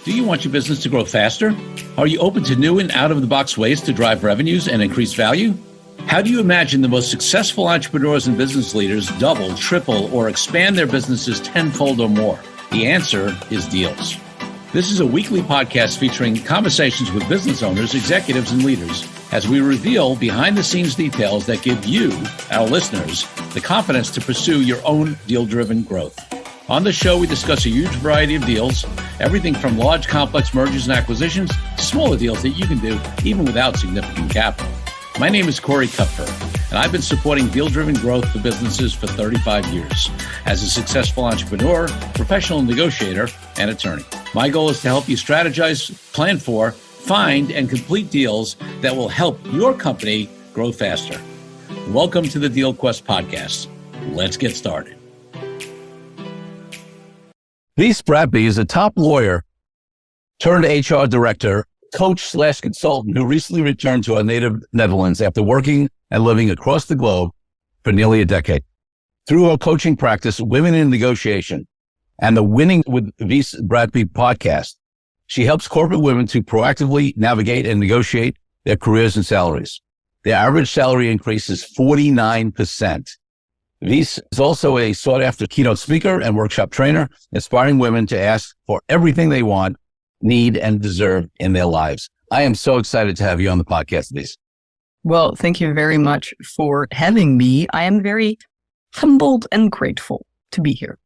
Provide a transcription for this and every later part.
Do you want your business to grow faster? Are you open to new and out-of-the-box ways to drive revenues and increase value? How do you imagine the most successful entrepreneurs and business leaders double, triple, or expand their businesses tenfold or more? The answer is deals. This is a weekly podcast featuring conversations with business owners, executives, and leaders as we reveal behind-the-scenes details that give you, our listeners, the confidence to pursue your own deal-driven growth. On the show, we discuss a huge variety of deals, everything from large, complex mergers and acquisitions to smaller deals that you can do even without significant capital. My name is Corey Kupfer, and I've been supporting deal-driven growth for businesses for 35 years as a successful entrepreneur, professional negotiator, and attorney. My goal is to help you strategize, plan for, find, and complete deals that will help your company grow faster. Welcome to the Deal Quest podcast. Let's get started. Wies Bratby is a top lawyer turned HR director, coach/consultant who recently returned to our native Netherlands after working and living across the globe for nearly a decade. Through her coaching practice, Women in Negotiation, and the Winning with Wies Bratby podcast, she helps corporate women to proactively navigate and negotiate their careers and salaries. Their average salary increase is 49%. Wies is also a sought-after keynote speaker and workshop trainer, inspiring women to ask for everything they want, need, and deserve in their lives. I am so excited to have you on the podcast, Wies. Well, thank you very much for having me. I am very humbled and grateful to be here.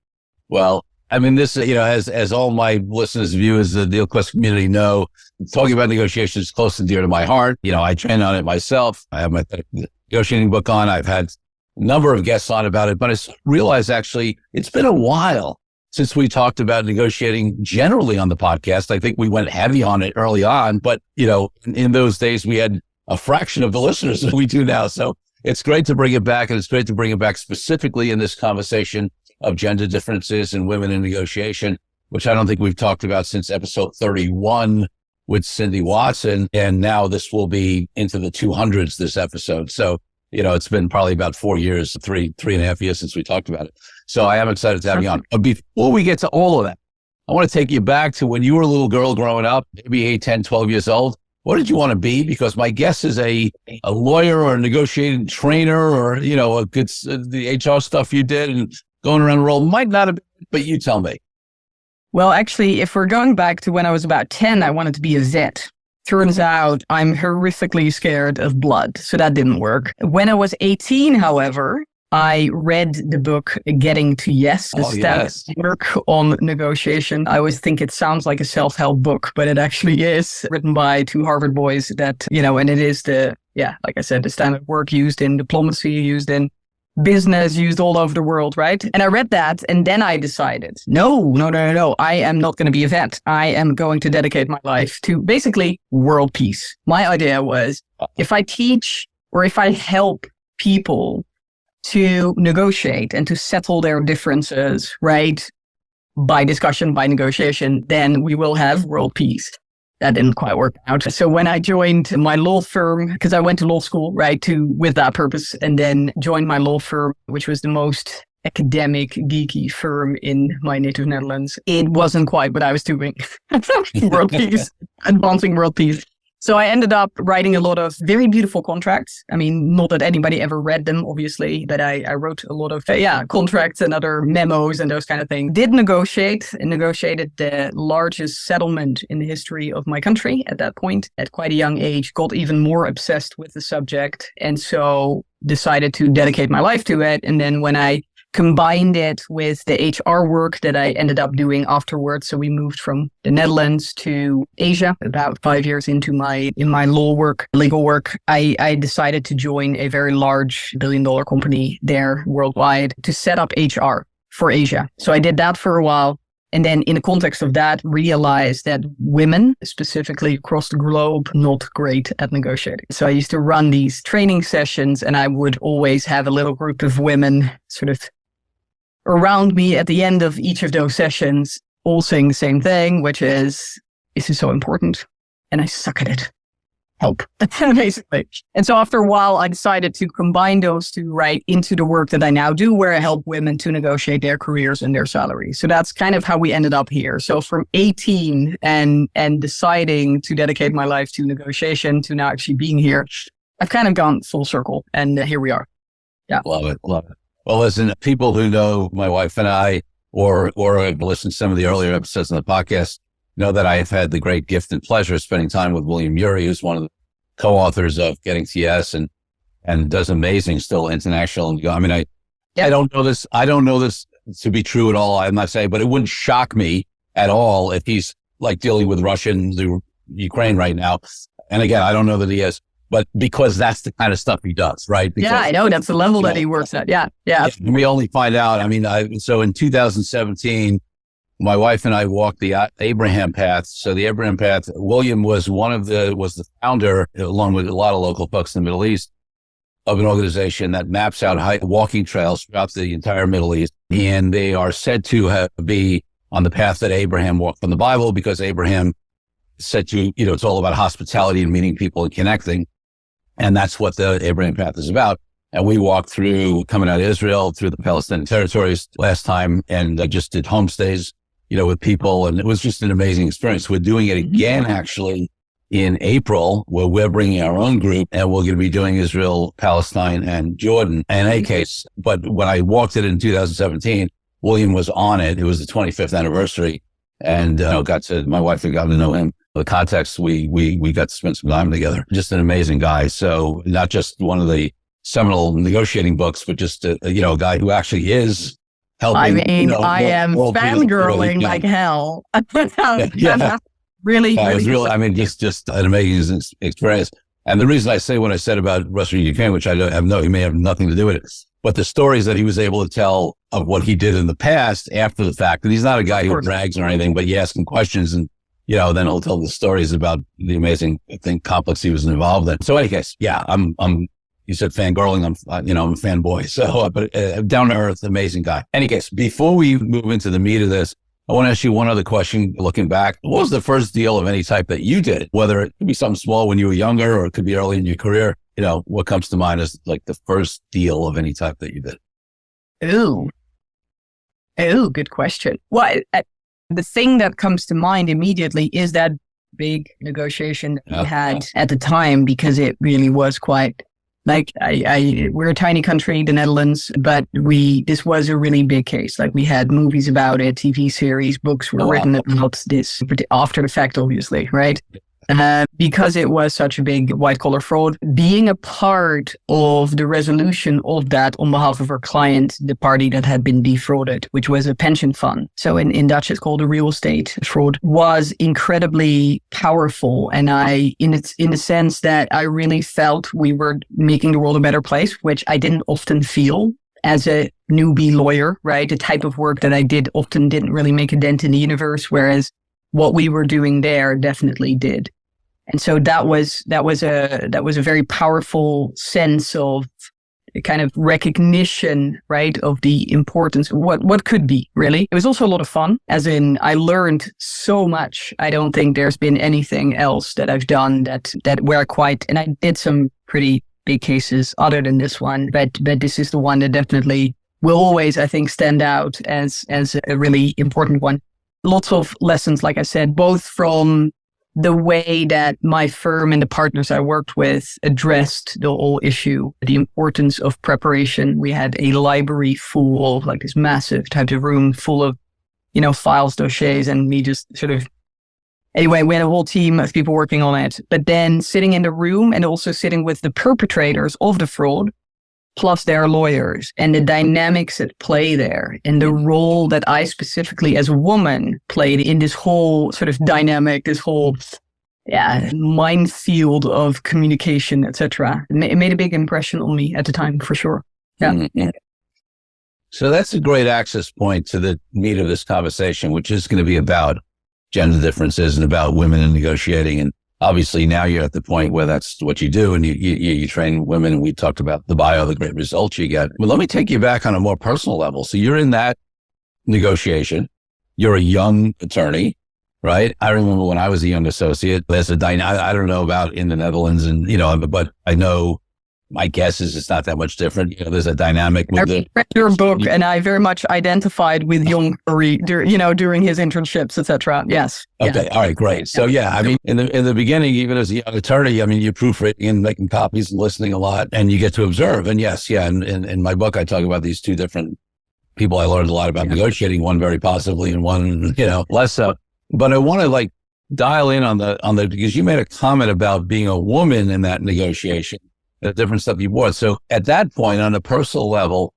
Well, I mean, this, as all my listeners, viewers, the Deal Quest community know, talking about negotiations is close and dear to my heart. I train on it myself. I have my negotiating book on. I've had a number of guests on about it, but I realized actually it's been a while since we talked about negotiating generally on the podcast. I think we went heavy on it early on, but in those days we had a fraction of the listeners that we do now. So it's great to bring it back, and it's great to bring it back specifically in this conversation of gender differences and women in negotiation, which I don't think we've talked about since episode 31 with Cindy Watson. And now this will be into the 200s, this episode. So it's been probably about 4 years, three and a half years since we talked about it. So I am excited to have you on. But before we get to all of that, I want to take you back to when you were a little girl growing up, maybe 8, 10, 12 years old. What did you want to be? Because my guess is a lawyer or a negotiating trainer or, the HR stuff you did and going around the world might not have been, but you tell me. Well, actually, if we're going back to when I was about 10, I wanted to be a vet. Turns out I'm horrifically scared of blood, so that didn't work. When I was 18, however, I read the book Getting to Yes, the standard work on negotiation. I always think it sounds like a self-help book, but it actually is written by 2 Harvard boys that, and it is like I said, the standard work used in diplomacy, used in business, used all over the world, right? And I read that, and then I decided, no, I am not going to be a vet. I am going to dedicate my life to basically world peace. My idea was, if I teach or if I help people to negotiate and to settle their differences, right, by discussion, by negotiation, then we will have world peace. That didn't quite work out. So when I joined my law firm, because I went to law school, right, with that purpose, and then joined my law firm, which was the most academic, geeky firm in my native Netherlands, it wasn't quite what I was doing. World peace, advancing world peace. So I ended up writing a lot of very beautiful contracts. I mean, not that anybody ever read them, obviously, but I wrote a lot of contracts and other memos and those kind of things. Did negotiate and negotiated the largest settlement in the history of my country at that point. At quite a young age, got even more obsessed with the subject, and so decided to dedicate my life to it. And then when I combined it with the HR work that I ended up doing afterwards. So we moved from the Netherlands to Asia about 5 years into my legal work. I decided to join a very large billion-dollar company there worldwide to set up HR for Asia. So I did that for a while. And then in the context of that, realized that women, specifically across the globe, not great at negotiating. So I used to run these training sessions, and I would always have a little group of women sort of around me at the end of each of those sessions, all saying the same thing, which is, this is so important, and I suck at it. help, basically. And so after a while, I decided to combine those two right into the work that I now do, where I help women to negotiate their careers and their salaries. So that's kind of how we ended up here. So from 18 and deciding to dedicate my life to negotiation to now actually being here, I've kind of gone full circle, and here we are. Yeah. Love it. Love it. Well, listen, people who know my wife and I, or have listened to some of the earlier episodes on the podcast, know that I have had the great gift and pleasure of spending time with William Ury, who's one of the co-authors of Getting TS and does amazing still international. I mean, I don't know this. I don't know this to be true at all. I'm not saying, but it wouldn't shock me at all if he's like dealing with Russia and Ukraine right now. And again, I don't know that he is, but because that's the kind of stuff he does, right? Because, I know that's the level that he works at. Yeah. And we only find out. I mean, so in 2017, my wife and I walked the Abraham Path. So the Abraham Path, William was the founder, along with a lot of local folks in the Middle East, of an organization that maps out walking trails throughout the entire Middle East. And they are said to be on the path that Abraham walked in the Bible, because Abraham said to, it's all about hospitality and meeting people and connecting. And that's what the Abraham Path is about. And we walked through, coming out of Israel, through the Palestinian territories last time, and I just did homestays, with people. And it was just an amazing experience. We're doing it again, actually, in April, where we're bringing our own group, and we're going to be doing Israel, Palestine, and Jordan in a case. But when I walked it in 2017, William was on it. It was the 25th anniversary. And my wife had gotten to know him. The context, we got to spend some time together. Just an amazing guy. So not just one of the seminal negotiating books, but just a guy who actually is helping. I mean, I am fangirling like hell. Really, it was real. I mean, just an amazing experience. And the reason I say what I said about Russia and Ukraine, which I he may have nothing to do with it, but the stories that he was able to tell of what he did in the past after the fact, and he's not a guy who brags or anything, but you ask him questions and, then he'll tell the stories about the amazing, conflicts he was involved in. So in any case, you said fangirling. I'm a fanboy. So, but down to earth, amazing guy. Any case, before we move into the meat of this, I want to ask you one other question. Looking back, what was the first deal of any type that you did? Whether it could be something small when you were younger, or it could be early in your career. What comes to mind is like the first deal of any type that you did. Ooh, good question. Well, the thing that comes to mind immediately is that big negotiation that we had at the time, because it really was quite. Like we're a tiny country, the Netherlands, but this was a really big case. Like we had movies about it, TV series, books were written about this after the fact, obviously, right? Because it was such a big white collar fraud. Being a part of the resolution of that on behalf of our client, the party that had been defrauded, which was a pension fund. So in Dutch, it's called a real estate fraud, was incredibly powerful. And in the sense that I really felt we were making the world a better place, which I didn't often feel as a newbie lawyer, right? The type of work that I did often didn't really make a dent in the universe, whereas what we were doing there definitely did. And so that was a very powerful sense of kind of recognition, right, of the importance of what could be, really. It was also a lot of fun, as in I learned so much. I don't think there's been anything else that I've done that were and I did some pretty big cases other than this one, but this is the one that definitely will always, I think, stand out as a really important one. Lots of lessons, like I said, both from the way that my firm and the partners I worked with addressed the whole issue, the importance of preparation. We had a library full of like this massive type of room full of, files, dossiers, and me just sort of, anyway, we had a whole team of people working on it. But then sitting in the room and also sitting with the perpetrators of the fraud, plus their lawyers, and the dynamics at play there, and the role that I specifically as a woman played in this whole sort of dynamic, this whole minefield of communication, etc. It made a big impression on me at the time, for sure. Yeah. Mm-hmm. So that's a great access point to the meat of this conversation, which is going to be about gender differences and about women in negotiating. And obviously now you're at the point where that's what you do, and you train women, and we talked about the great results you get. But let me take you back on a more personal level. So you're in that negotiation. You're a young attorney. right? I remember when I was a young associate, there's a dynamic. I don't know about in the Netherlands, and but I know my guess is it's not that much different. There's a dynamic with I read your book, and I very much identified with Young Curry, during his internships, etc. Yes. Okay. Yeah. All right. Great. So yeah, I mean, in the beginning, even as a young attorney, I mean, you proofreading and making copies and listening a lot, and you get to observe. And yes, yeah. And in my book, I talk about these two different people. I learned a lot about negotiating, one very positively and one, less so. But I want to dial in on the because you made a comment about being a woman in that negotiation. The different stuff you brought. So at that point, on a personal level,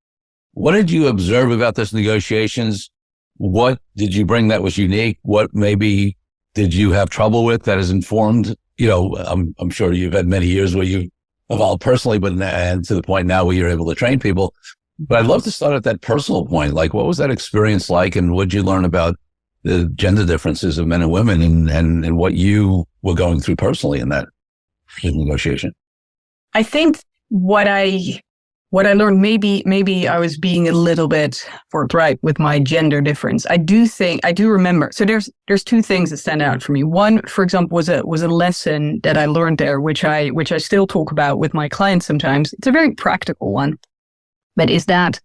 what did you observe about this negotiations? What did you bring that was unique? What maybe did you have trouble with that has informed? I'm sure you've had many years where you evolved personally, and to the point now where you're able to train people. But I'd love to start at that personal point. Like, what was that experience like, and what did you learn about the gender differences of men and women, and what you were going through personally in negotiation? I think what I learned, maybe I was being a little bit forthright with my gender difference. I do remember. So there's two things that stand out for me. One, for example, was a lesson that I learned there, which I still talk about with my clients sometimes. It's a very practical one, but is that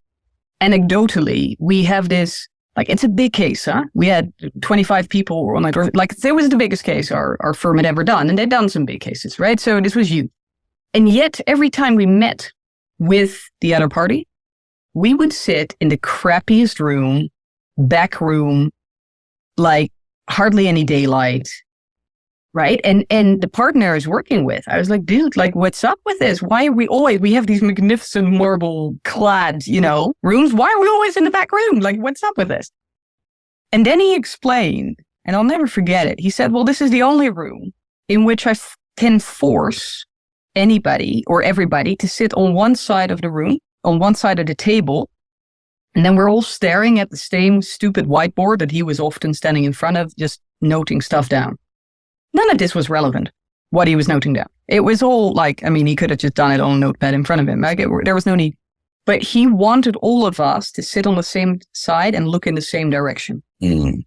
anecdotally we have this, it's a big case, huh? We had 25 people on it. It was the biggest case our firm had ever done, and they'd done some big cases, right? So this was you. And yet, every time we met with the other party, we would sit in the crappiest room, back room, hardly any daylight, right? And the partner I was working with, I was like, dude, what's up with this? Why are we have these magnificent marble clad, rooms. Why are we always in the back room? What's up with this? And then he explained, and I'll never forget it. He said, well, this is the only room in which I can force anybody or everybody to sit on one side of the room, on one side of the table, and then we're all staring at the same stupid whiteboard that he was often standing in front of, just noting stuff down. None of this was relevant, what he was noting down. It was all he could have just done it on a notepad in front of him. There was no need. But he wanted all of us to sit on the same side and look in the same direction. Mm.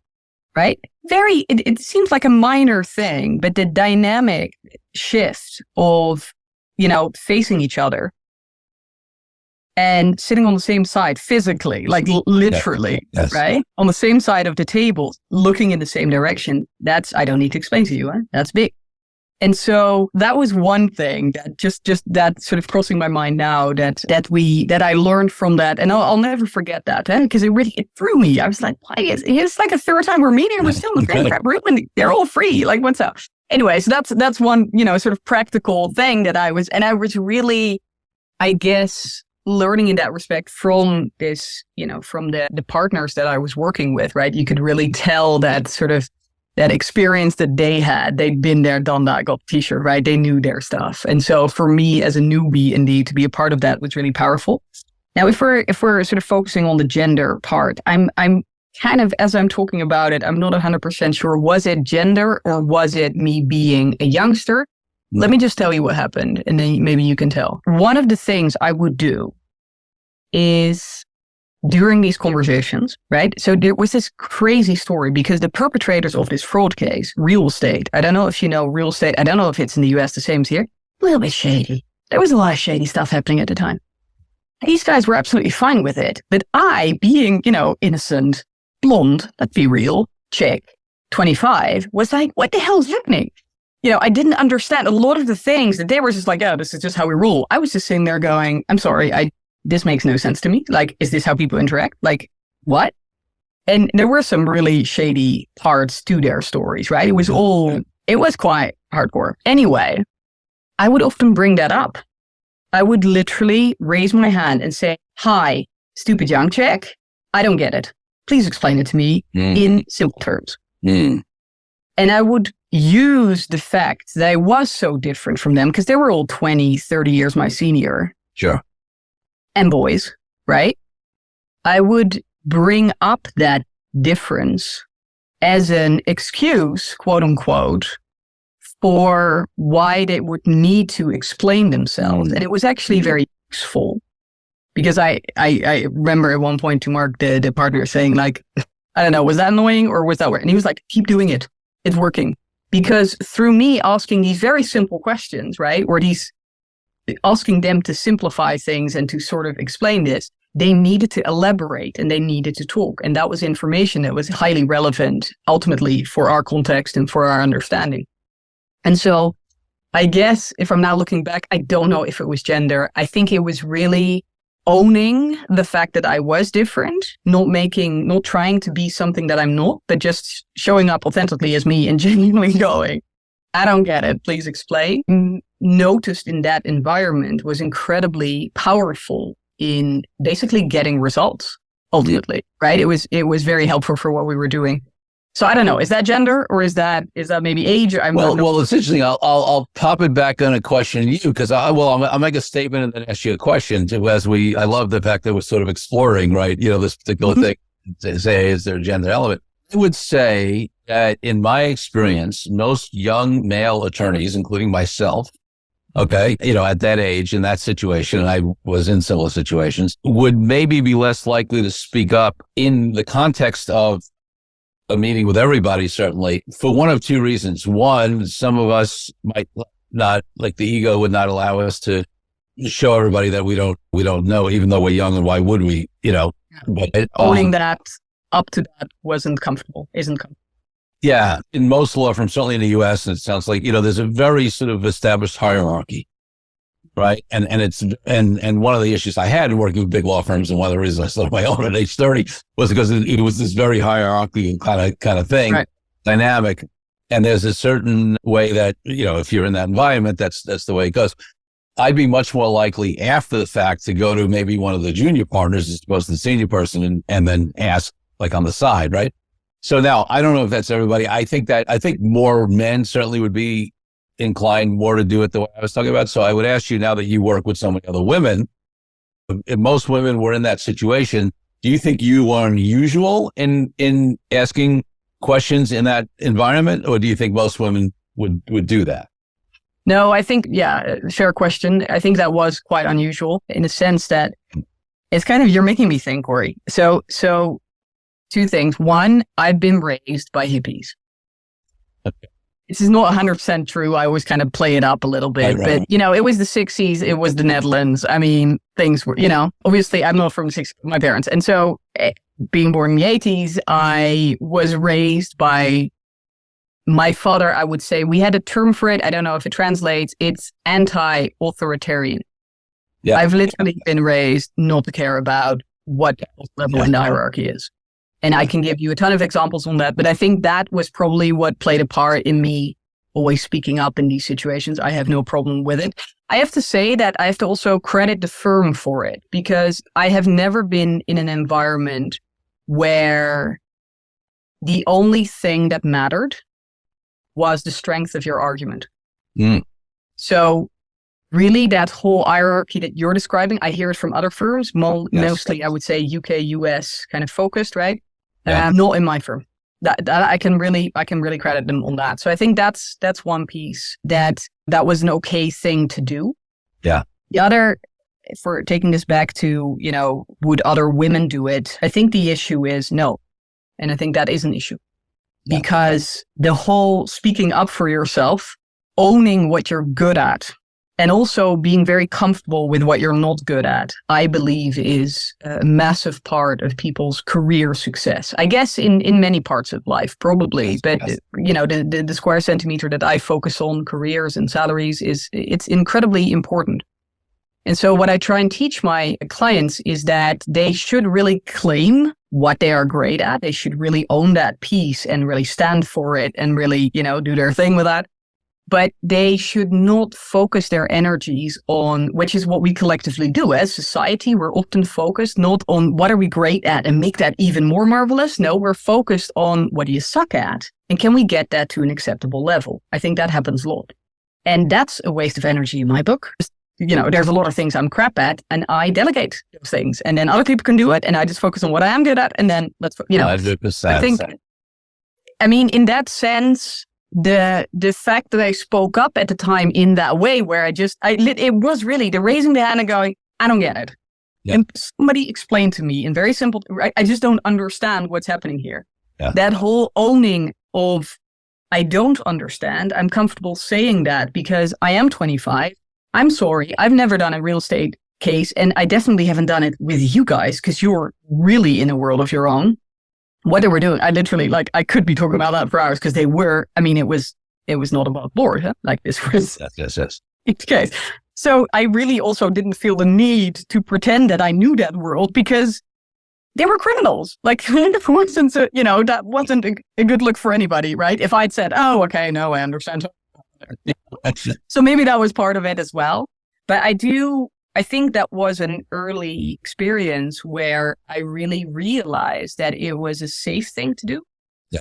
Right? It seems like a minor thing, but the dynamic shift of facing each other and sitting on the same side physically, literally, yes. Right? On the same side of the table, looking in the same direction. I don't need to explain to you, huh? That's big. And so that was one thing that just that sort of crossing my mind now that I learned from that. And I'll never forget that, because it threw me. I was like, why it's like a third time we're meeting and we're still in the same crap room and they're all free. What's up? Anyway, so that's one, sort of practical thing that I was really, I guess, learning in that respect from this, from the partners that I was working with, right? You could really tell that sort of that experience that they had. They'd been there, done that, got the t-shirt, right? They knew their stuff. And so for me as a newbie, indeed, to be a part of that was really powerful. Now, if we're sort of focusing on the gender part, I'm kind of, as I'm talking about it, I'm not 100% sure. Was it gender or was it me being a youngster? Let me just tell you what happened, and then maybe you can tell. One of the things I would do is during these conversations, right? So there was this crazy story because the perpetrators of this fraud case, real estate, I don't know if you know real estate. I don't know if it's in the US the same as here. A little bit shady. There was a lot of shady stuff happening at the time. These guys were absolutely fine with it. But I, being, innocent, blonde, let's be real, chick, 25, was like, what the hell's happening? I didn't understand a lot of the things that they were just like, oh, this is just how we rule. I was just sitting there going, I'm sorry, this makes no sense to me. Is this how people interact? What? And there were some really shady parts to their stories, right? It was quite hardcore. Anyway, I would often bring that up. I would literally raise my hand and say, hi, stupid young chick, I don't get it. Please explain it to me in simple terms. Mm. And I would use the fact that I was so different from them because they were all 20, 30 years my senior. Sure. And boys, right? I would bring up that difference as an excuse, quote unquote, for why they would need to explain themselves. And it was actually very useful because I remember at one point to Mark, the partner, saying I don't know, was that annoying or was that weird? And he was like, keep doing it. it's working. Because through me asking these very simple questions, right, or asking them to simplify things and to sort of explain this, they needed to elaborate and they needed to talk. And that was information that was highly relevant ultimately for our context and for our understanding. And so I guess if I'm now looking back, I don't know if it was gender. I think it was really owning the fact that I was different, not trying to be something that I'm not, but just showing up authentically as me and genuinely going, I don't get it. Please explain. Noticed in that environment was incredibly powerful in basically getting results ultimately, right? It was very helpful for what we were doing. So I don't know, is that gender or is that maybe age? Well, it's interesting. I'll pop it back on a question to you because I'll make a statement and then ask you a question too. I love the fact that we're sort of exploring, right? This particular thing to say, is there a gender element? I would say that in my experience, most young male attorneys, including myself, okay, at that age, in that situation, and I was in similar situations, would maybe be less likely to speak up in the context of a meeting with everybody, certainly, for one of two reasons. One, some of us might not, like the ego would not allow us to show everybody that we don't know, even though we're young, and why would we, But owning that up to that isn't comfortable. Yeah. In most law firms, certainly in the US, and it sounds like, there's a very sort of established hierarchy, right? And one of the issues I had in working with big law firms, and one of the reasons I started my own at age 30 was because it was this very hierarchy kind of thing, right. Dynamic. And there's a certain way that, if you're in that environment, that's the way it goes. I'd be much more likely after the fact to go to maybe one of the junior partners as opposed to the senior person and then ask like on the side, right? So now I don't know if that's everybody. I think more men certainly would be inclined more to do it the way I was talking about. So I would ask you, now that you work with so many other women, if most women were in that situation, do you think you are unusual in asking questions in that environment? Or do you think most women would do that? No, I think, fair question. I think that was quite unusual in the sense that it's kind of, you're making me think, Corey. So two things. One, I've been raised by hippies. Okay. This is not 100% true. I always kind of play it up a little bit, right. But it was the 60s. It was the Netherlands. I mean, things were, obviously I'm not from the 60s, my parents. And so being born in the 80s, I was raised by my father. I would say we had a term for it. I don't know if it translates. It's anti-authoritarian. Yeah. I've literally been raised not to care about what level in the hierarchy is. And I can give you a ton of examples on that, but I think that was probably what played a part in me always speaking up in these situations. I have no problem with it. I have to say that I have to also credit the firm for it, because I have never been in an environment where the only thing that mattered was the strength of your argument. Mm. So really that whole hierarchy that you're describing, I hear it from other firms, mostly I would say UK, US kind of focused, right? Yeah. Not in my firm. That I can really credit them on that. So I think that's one piece that was an okay thing to do. Yeah. The other, for taking this back to, would other women do it? I think the issue is no. And I think that is an issue. Yeah. Because the whole speaking up for yourself, owning what you're good at, and also being very comfortable with what you're not good at, I believe is a massive part of people's career success. I guess in many parts of life, probably. But, the square centimeter that I focus on, careers and salaries, it's incredibly important. And so what I try and teach my clients is that they should really claim what they are great at. They should really own that piece and really stand for it and really, do their thing with that. But they should not focus their energies on, which is what we collectively do as society. We're often focused not on what are we great at and make that even more marvelous. No, we're focused on what do you suck at and can we get that to an acceptable level? I think that happens a lot. And that's a waste of energy in my book. There's a lot of things I'm crap at and I delegate those things and then other people can do it and I just focus on what I am good at and then let's, 100%. I think, in that sense, the fact that I spoke up at the time in that way where it was really the raising the hand and going, I don't get it. Yep. And somebody explained to me in very simple, I just don't understand what's happening here. Yeah. That whole owning of I don't understand. I'm comfortable saying that because I am 25. I'm sorry. I've never done a real estate case, and I definitely haven't done it with you guys because you're really in a world of your own. What they were doing, I literally, I could be talking about that for hours because they were, it was not above board. Huh? Like this was Yes. the case. So I really also didn't feel the need to pretend that I knew that world because they were criminals. Like, for instance, that wasn't a good look for anybody, right? If I'd said, oh, okay, no, I understand. So maybe that was part of it as well. But I think that was an early experience where I really realized that it was a safe thing to do,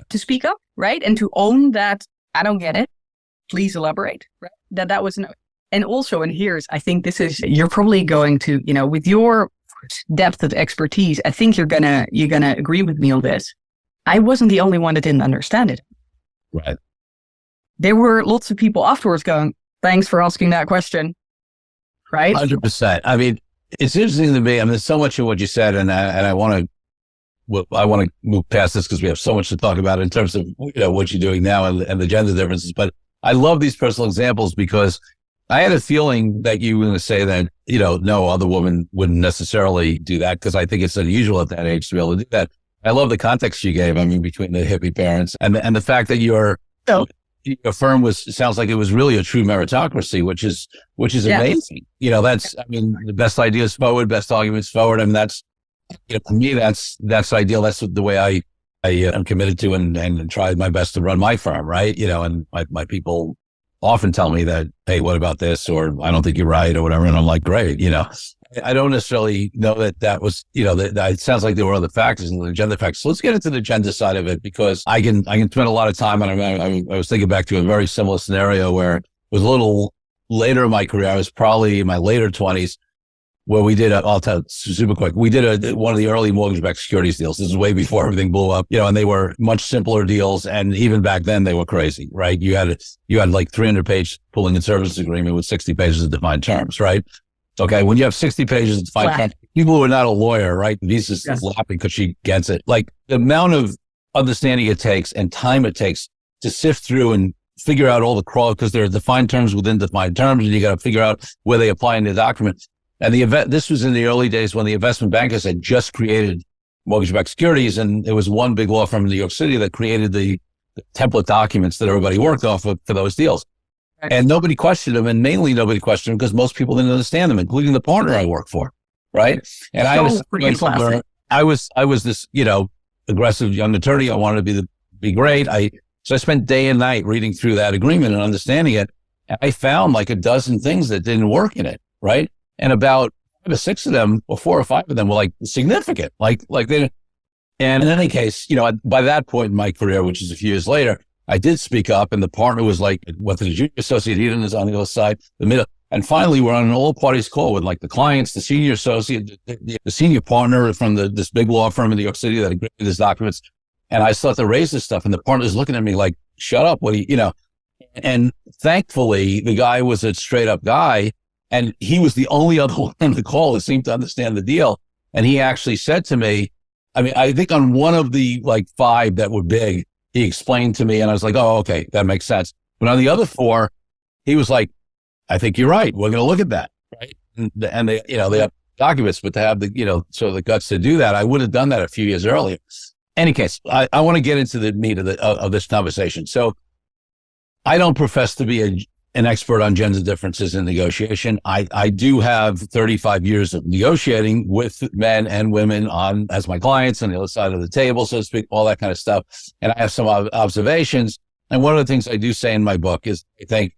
to speak up, right? And to own that, I don't get it. Please elaborate, right? That was and also, and here's, I think this is, you're probably going to, with your depth of expertise, I think you're gonna agree with me on this. I wasn't the only one that didn't understand it. Right. There were lots of people afterwards going, thanks for asking that question. Right? 100%. It's interesting to me. There's so much in what you said, and I want to move past this because we have so much to talk about in terms of what you're doing now and the gender differences. But I love these personal examples because I had a feeling that you were going to say that no other woman wouldn't necessarily do that because I think it's unusual at that age to be able to do that. I love the context you gave. Between the hippie parents and the fact that your firm sounds like it was really a true meritocracy, which is amazing. That's the best ideas forward, best arguments forward. That's to me that's ideal. That's the way I am committed to and try my best to run my firm, right? And my people often tell me that, hey, what about this? Or I don't think you're right or whatever. And I'm like, great. I don't necessarily know that was, that it sounds like there were other factors and the gender factors. So let's get into the gender side of it because I can spend a lot of time on it. I was thinking back to a very similar scenario where it was a little later in my career. I was probably in my later 20s where we did, I'll tell super quick. We did one of the early mortgage-backed securities deals. This is way before everything blew up, and they were much simpler deals. And even back then they were crazy, right? You had like 300-page pooling and services agreement with 60 pages of defined terms, right? Okay. When you have 60 pages of defined terms, people who are not a lawyer, right? Visa's laughing because she gets it. Like the amount of understanding it takes and time it takes to sift through and figure out all the crawl because there are defined terms within defined terms and you got to figure out where they apply in the document. And this was in the early days when the investment bankers had just created mortgage-backed securities. And there was one big law firm in New York City that created the template documents that everybody worked off of for those deals. Right. And nobody questioned them. And mainly nobody questioned them because most people didn't understand them, including the partner I worked for. Right. And I was this, aggressive young attorney. I wanted to be great. So I spent day and night reading through that agreement and understanding it. And I found like a dozen things that didn't work in it. Right. And about 5 or 6 of them, or 4 or 5 of them were like significant, like they. And in any case, by that point in my career, which is a few years later, I did speak up, and the partner was like, whether the junior associate, he was on the other side, the middle, and finally, we're on an all parties call with like the clients, the senior associate, the senior partner from this big law firm in New York City that agreed to these documents, and I started to raise this stuff, and the partner's looking at me like, "Shut up! What do you?" And thankfully, the guy was a straight up guy. And he was the only other one on the call that seemed to understand the deal. And he actually said to me, I think on one of the like 5 that were big, he explained to me and I was like, oh, okay, that makes sense. But on the other 4, he was like, I think you're right. We're going to look at that. Right. And they, they have documents, but to have the, sort of the guts to do that, I would have done that a few years earlier. Any case, I want to get into the meat of this conversation. So I don't profess to be an expert on gender differences in negotiation. I do have 35 years of negotiating with men and women as my clients on the other side of the table, so to speak, all that kind of stuff. And I have some observations. And one of the things I do say in my book is, I think,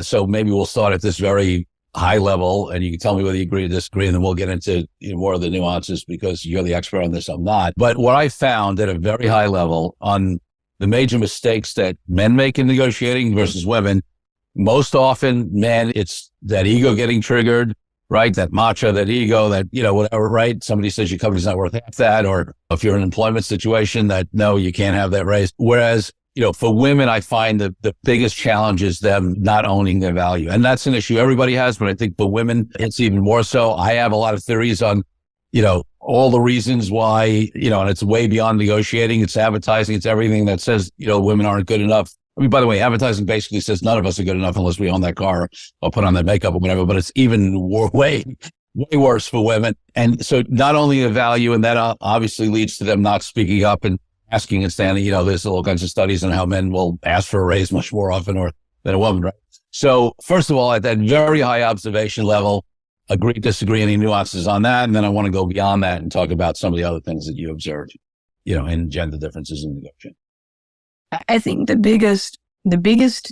so maybe we'll start at this very high level and you can tell me whether you agree or disagree, and then we'll get into more of the nuances because you're the expert on this, I'm not. But what I found at a very high level on the major mistakes that men make in negotiating versus women, most often, men, it's that ego getting triggered, right? That macho, that ego, that, whatever, right? Somebody says your company's not worth half that, or if you're in an employment situation that, no, you can't have that raise. Whereas, for women, I find the biggest challenge is them not owning their value. And that's an issue everybody has, but I think for women, it's even more so. I have a lot of theories on, all the reasons why, and it's way beyond negotiating. It's advertising. It's everything that says, women aren't good enough. I mean, by the way, advertising basically says none of us are good enough unless we own that car or put on that makeup or whatever, but it's even way worse for women. And so not only the value, and that obviously leads to them not speaking up and asking and standing, there's all kinds of studies on how men will ask for a raise much more often than a woman, right? So first of all, at that very high observation level, agree, disagree, any nuances on that. And then I want to go beyond that and talk about some of the other things that you observed, in gender differences in negotiation. I think the biggest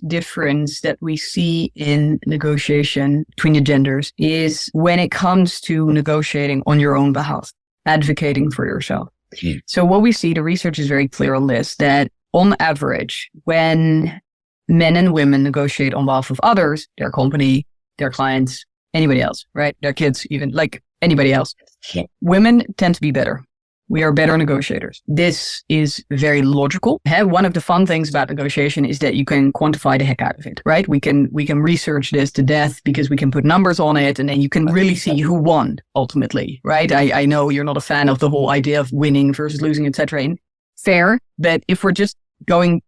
difference that we see in negotiation between the genders is when it comes to negotiating on your own behalf, advocating for yourself. Mm-hmm. So what we see, the research is very clear on this, that on average, when men and women negotiate on behalf of others, their company, their clients, anybody else, right? Their kids, even like anybody else, yeah. Women tend to be better. We are better negotiators. This is very logical. One of the fun things about negotiation is that you can quantify the heck out of it, right? We can research this to death because we can put numbers on it, and then you can really see who won ultimately, right? I know you're not a fan of the whole idea of winning versus losing, etc. Fair, but if we're just going,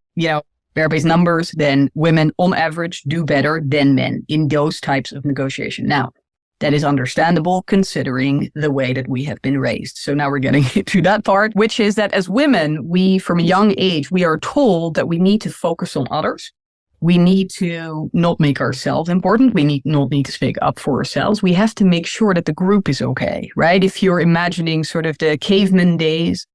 bare-based numbers, then women on average do better than men in those types of negotiation. Now, that is understandable considering the way that we have been raised. So now we're getting to that part, which is that as women, from a young age, we are told that we need to focus on others. We need to not make ourselves important. We not need to speak up for ourselves. We have to make sure that the group is okay, right? If you're imagining sort of the caveman days,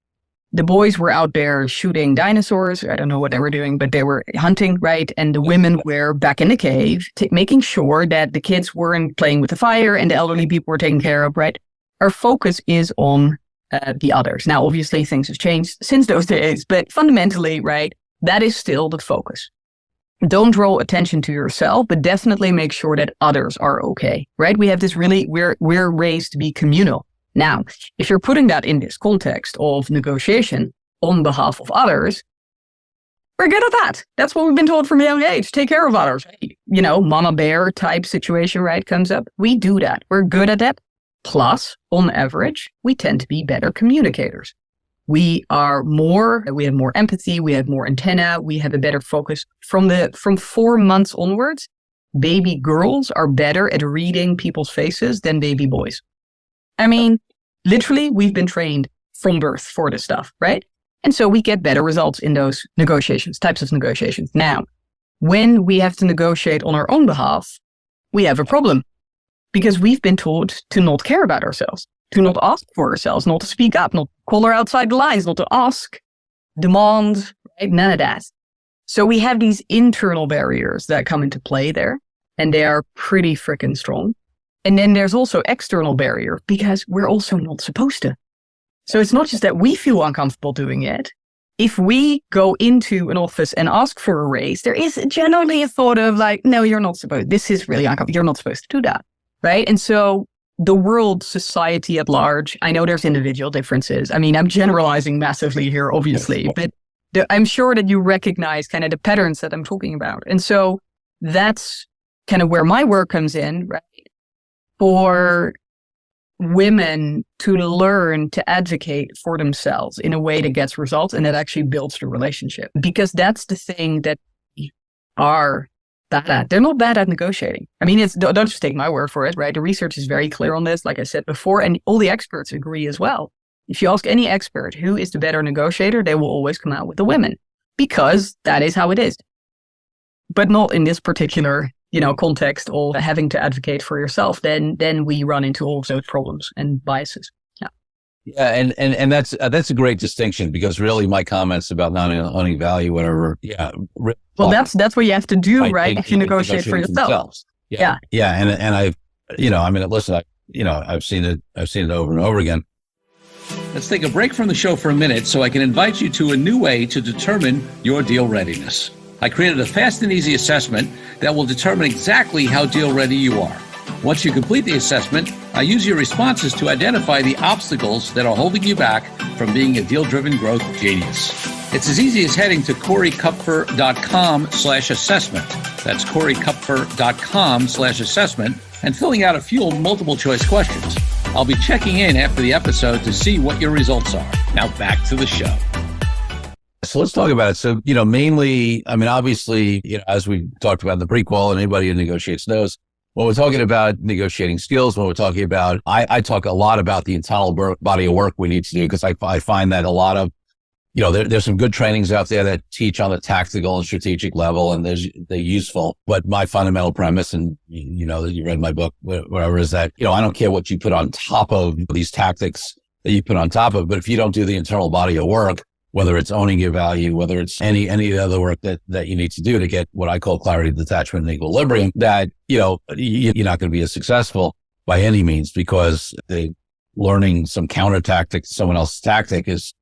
the boys were out there shooting dinosaurs. I don't know what they were doing, but they were hunting, right? And the women were back in the cave, making sure that the kids weren't playing with the fire and the elderly people were taken care of, right? Our focus is on the others. Now, obviously, things have changed since those days, but fundamentally, right, that is still the focus. Don't draw attention to yourself, but definitely make sure that others are okay, right? We have this we're raised to be communal. Now, if you're putting that in this context of negotiation on behalf of others, we're good at that. That's what we've been told from a young age. Take care of others. Mama bear type situation, right, comes up. We do that. We're good at that. Plus, on average, we tend to be better communicators. We have more empathy. We have more antenna. We have a better focus. From 4 months onwards, baby girls are better at reading people's faces than baby boys. I mean, literally, we've been trained from birth for this stuff, right? And so we get better results in those types of negotiations. Now, when we have to negotiate on our own behalf, we have a problem because we've been taught to not care about ourselves, to not ask for ourselves, not to speak up, not to call her outside the lines, not to ask, demand, right? None of that. So we have these internal barriers that come into play there, and they are pretty freaking strong. And then there's also external barrier because we're also not supposed to. So it's not just that we feel uncomfortable doing it. If we go into an office and ask for a raise, there is generally a thought of like, no, you're not supposed, this is really uncomfortable. You're not supposed to do that. Right. And so the world, society at large, I know there's individual differences. I mean, I'm generalizing massively here, obviously, but I'm sure that you recognize kind of the patterns that I'm talking about. And so that's kind of where my work comes in, right? For women to learn to advocate for themselves in a way that gets results and that actually builds the relationship. Because that's the thing that are bad at. They're not bad at negotiating. I mean, don't just take my word for it, right? The research is very clear on this, like I said before, and all the experts agree as well. If you ask any expert who is the better negotiator, they will always come out with the women because that is how it is. But not in this particular context of having to advocate for yourself, then we run into all of those problems and biases. Yeah, and that's a great distinction because really my comments about not owning value, whatever. Yeah. Well, that's what you have to do, right? If you negotiate for yourself. Yeah. And listen, I've seen it over and over again. Let's take a break from the show for a minute so I can invite you to a new way to determine your deal readiness. I created a fast and easy assessment that will determine exactly how deal ready you are. Once you complete the assessment, I use your responses to identify the obstacles that are holding you back from being a deal-driven growth genius. It's as easy as heading to CoreyKupfer.com/assessment. That's CoreyKupfer.com/assessment and filling out a few multiple choice questions. I'll be checking in after the episode to see what your results are. Now back to the show. So let's talk about it. So, mainly, obviously, as we talked about in the prequel, and anybody who negotiates knows, when we're talking about negotiating skills, when we're talking about, I talk a lot about the entire body of work we need to do, because I find that a lot of, there's some good trainings out there that teach on the tactical and strategic level, and they're useful. But my fundamental premise, and that you read my book, whatever, is that, I don't care what you put on top of these tactics that you put on top of, but if you don't do the internal body of work, whether it's owning your value, whether it's any other work that you need to do to get what I call clarity, detachment, and equilibrium, that, you're not going to be as successful by any means, because learning some counter tactic to someone else's tactic is,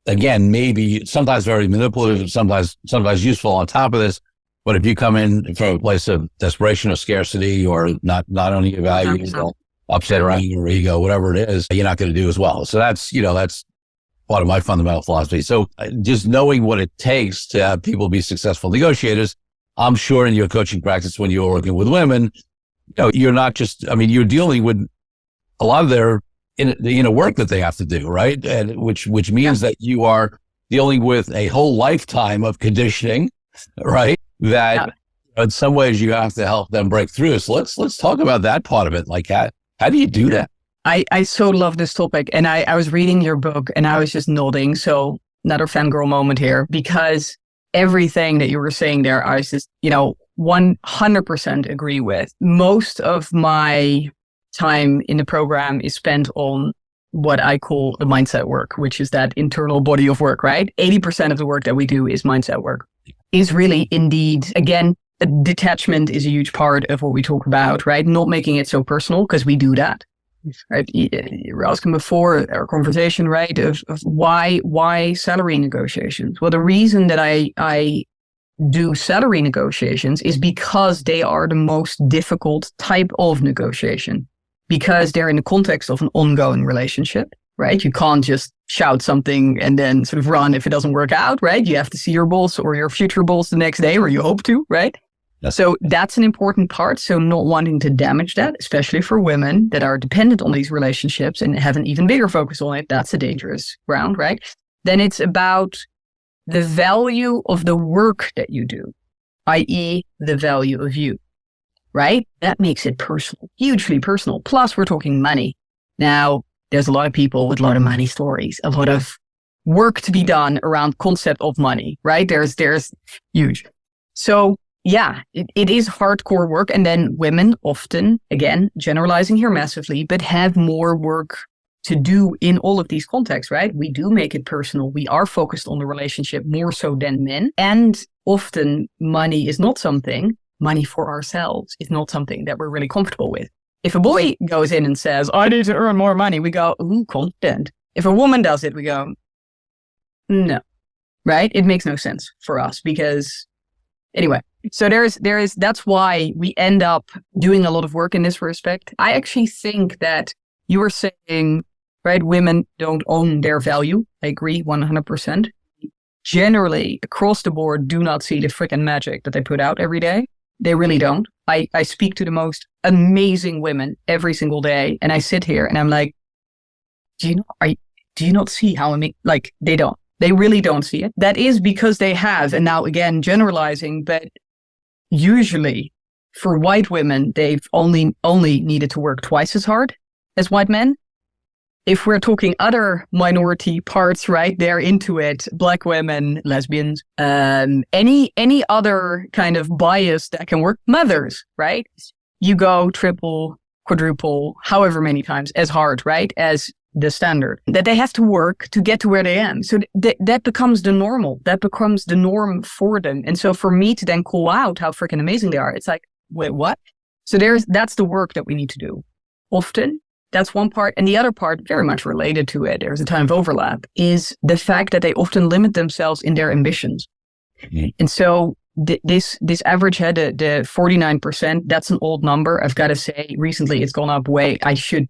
again, maybe sometimes very manipulative, sometimes useful on top of this. But if you come in from a place of desperation or scarcity, or not owning your value, upset around your ego, whatever it is, you're not going to do as well. So that's part of my fundamental philosophy. So just knowing what it takes to have people be successful negotiators, I'm sure in your coaching practice, when you're working with women, you're not just, you're dealing with a lot of the inner work that they have to do, right? And which means that you are dealing with a whole lifetime of conditioning, right? That in some ways you have to help them break through. So let's talk about that part of it. Like, how do you do that? I so love this topic, and I was reading your book and I was just nodding. So another fangirl moment here, because everything that you were saying there, I was just, 100% agree with. Most of my time in the program is spent on what I call the mindset work, which is that internal body of work, right? 80% of the work that we do is mindset work. Is really indeed, again, detachment is a huge part of what we talk about, right? Not making it so personal, because we do that. Right, you were asking before our conversation, right, of why salary negotiations. Well, the reason that I do salary negotiations is because they are the most difficult type of negotiation, because they're in the context of an ongoing relationship, right? You can't just shout something and then sort of run if it doesn't work out, right? You have to see your boss or your future boss the next day, or you hope to, right? So that's an important part. So not wanting to damage that, especially for women that are dependent on these relationships and have an even bigger focus on it, that's a dangerous ground, right? Then it's about the value of the work that you do, i.e. the value of you, right? That makes it personal, hugely personal. Plus, we're talking money. Now, there's a lot of people with a lot of money stories, a lot of work to be done around concept of money, right? There's huge. So yeah, it is hardcore work. And then women often, again, generalizing here massively, but have more work to do in all of these contexts, right? We do make it personal. We are focused on the relationship more so than men. And often money for ourselves is not something that we're really comfortable with. If a boy goes in and says, I need to earn more money, we go, ooh, content. If a woman does it, we go, no, right? It makes no sense for us, because anyway, so that's why we end up doing a lot of work in this respect. I actually think that you were saying, right, women don't own their value. I agree 100%. Generally, across the board, do not see the freaking magic that they put out every day. They really don't. I speak to the most amazing women every single day, and I sit here and I'm like, do you not see how like, they don't. They really don't see it. That is because they have, and now again, generalizing, but usually for white women, they've only needed to work twice as hard as white men. If we're talking other minority parts, right, they're into it. Black women, lesbians, any other kind of bias that can work. Mothers, right? You go triple, quadruple, however many times as hard, right, as the standard, that they have to work to get to where they am. So that becomes the normal. That becomes the norm for them. And so for me to then call out how freaking amazing they are, it's like, wait, what? So that's the work that we need to do. Often, that's one part. And the other part, very much related to it, there's a time of overlap, is the fact that they often limit themselves in their ambitions. Mm-hmm. And so this average had the 49%, that's an old number. I've got to say, recently it's gone up way. I should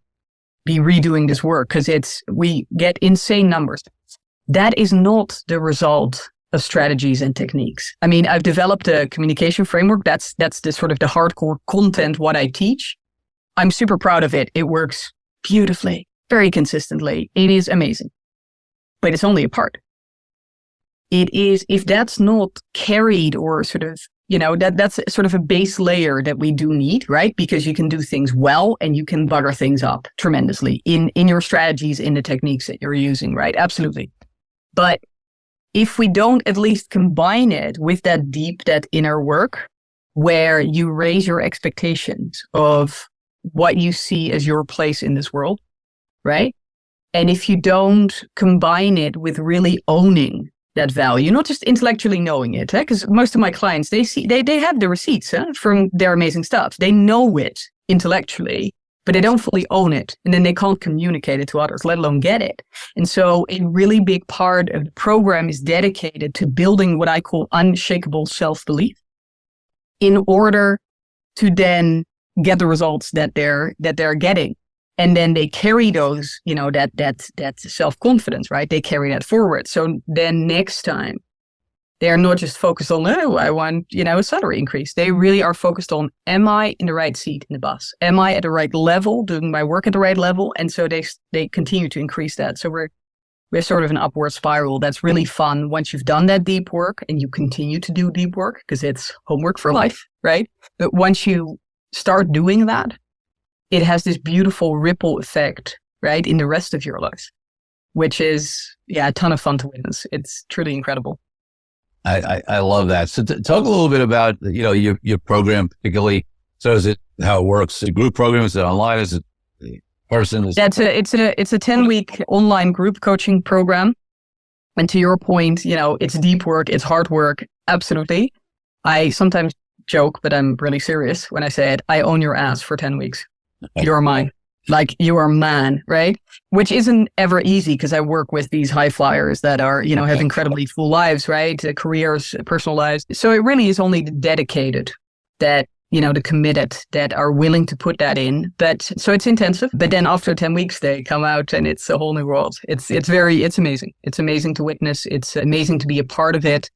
be redoing this work, because we get insane numbers. That is not the result of strategies and techniques. I mean, I've developed a communication framework. That's the sort of the hardcore content, what I teach. I'm super proud of it. It works beautifully, very consistently. It is amazing. But it's only a part. It is, if that's not carried or sort of, that's sort of a base layer that we do need, right? Because you can do things well and you can bugger things up tremendously in your strategies, in the techniques that you're using, right? Absolutely. But if we don't at least combine it with that inner work where you raise your expectations of what you see as your place in this world, right? And if you don't combine it with really owning that value, not just intellectually knowing it, because most of my clients, they have the receipts from their amazing stuff. They know it intellectually, but they don't fully own it. And then they can't communicate it to others, let alone get it. And so a really big part of the program is dedicated to building what I call unshakable self-belief in order to then get the results that they're getting. And then they carry those, that self-confidence, right? They carry that forward. So then next time, they're not just focused on, oh, I want, a salary increase. They really are focused on, am I in the right seat in the bus? Am I at the right level, doing my work at the right level? And so they continue to increase that. So we're sort of an upward spiral. That's really fun once you've done that deep work and you continue to do deep work because it's homework for life, right? But once you start doing that, it has this beautiful ripple effect, right, in the rest of your life, which is, a ton of fun to witness. It's truly incredible. I love that. So talk a little bit about, your program particularly. So is it how it works? A group program? Is it online? Is it person? It's a 10-week online group coaching program. And to your point, it's deep work. It's hard work. Absolutely. I sometimes joke, but I'm really serious when I say it. I own your ass for 10 weeks. You're mine. Like you are man, right? Which isn't ever easy because I work with these high flyers that are, have incredibly full lives, right? Careers, personal lives. So it really is only the dedicated that, the committed that are willing to put that in. But so it's intensive. But then after 10 weeks, they come out and it's a whole new world. It's amazing. It's amazing to witness. It's amazing to be a part of it.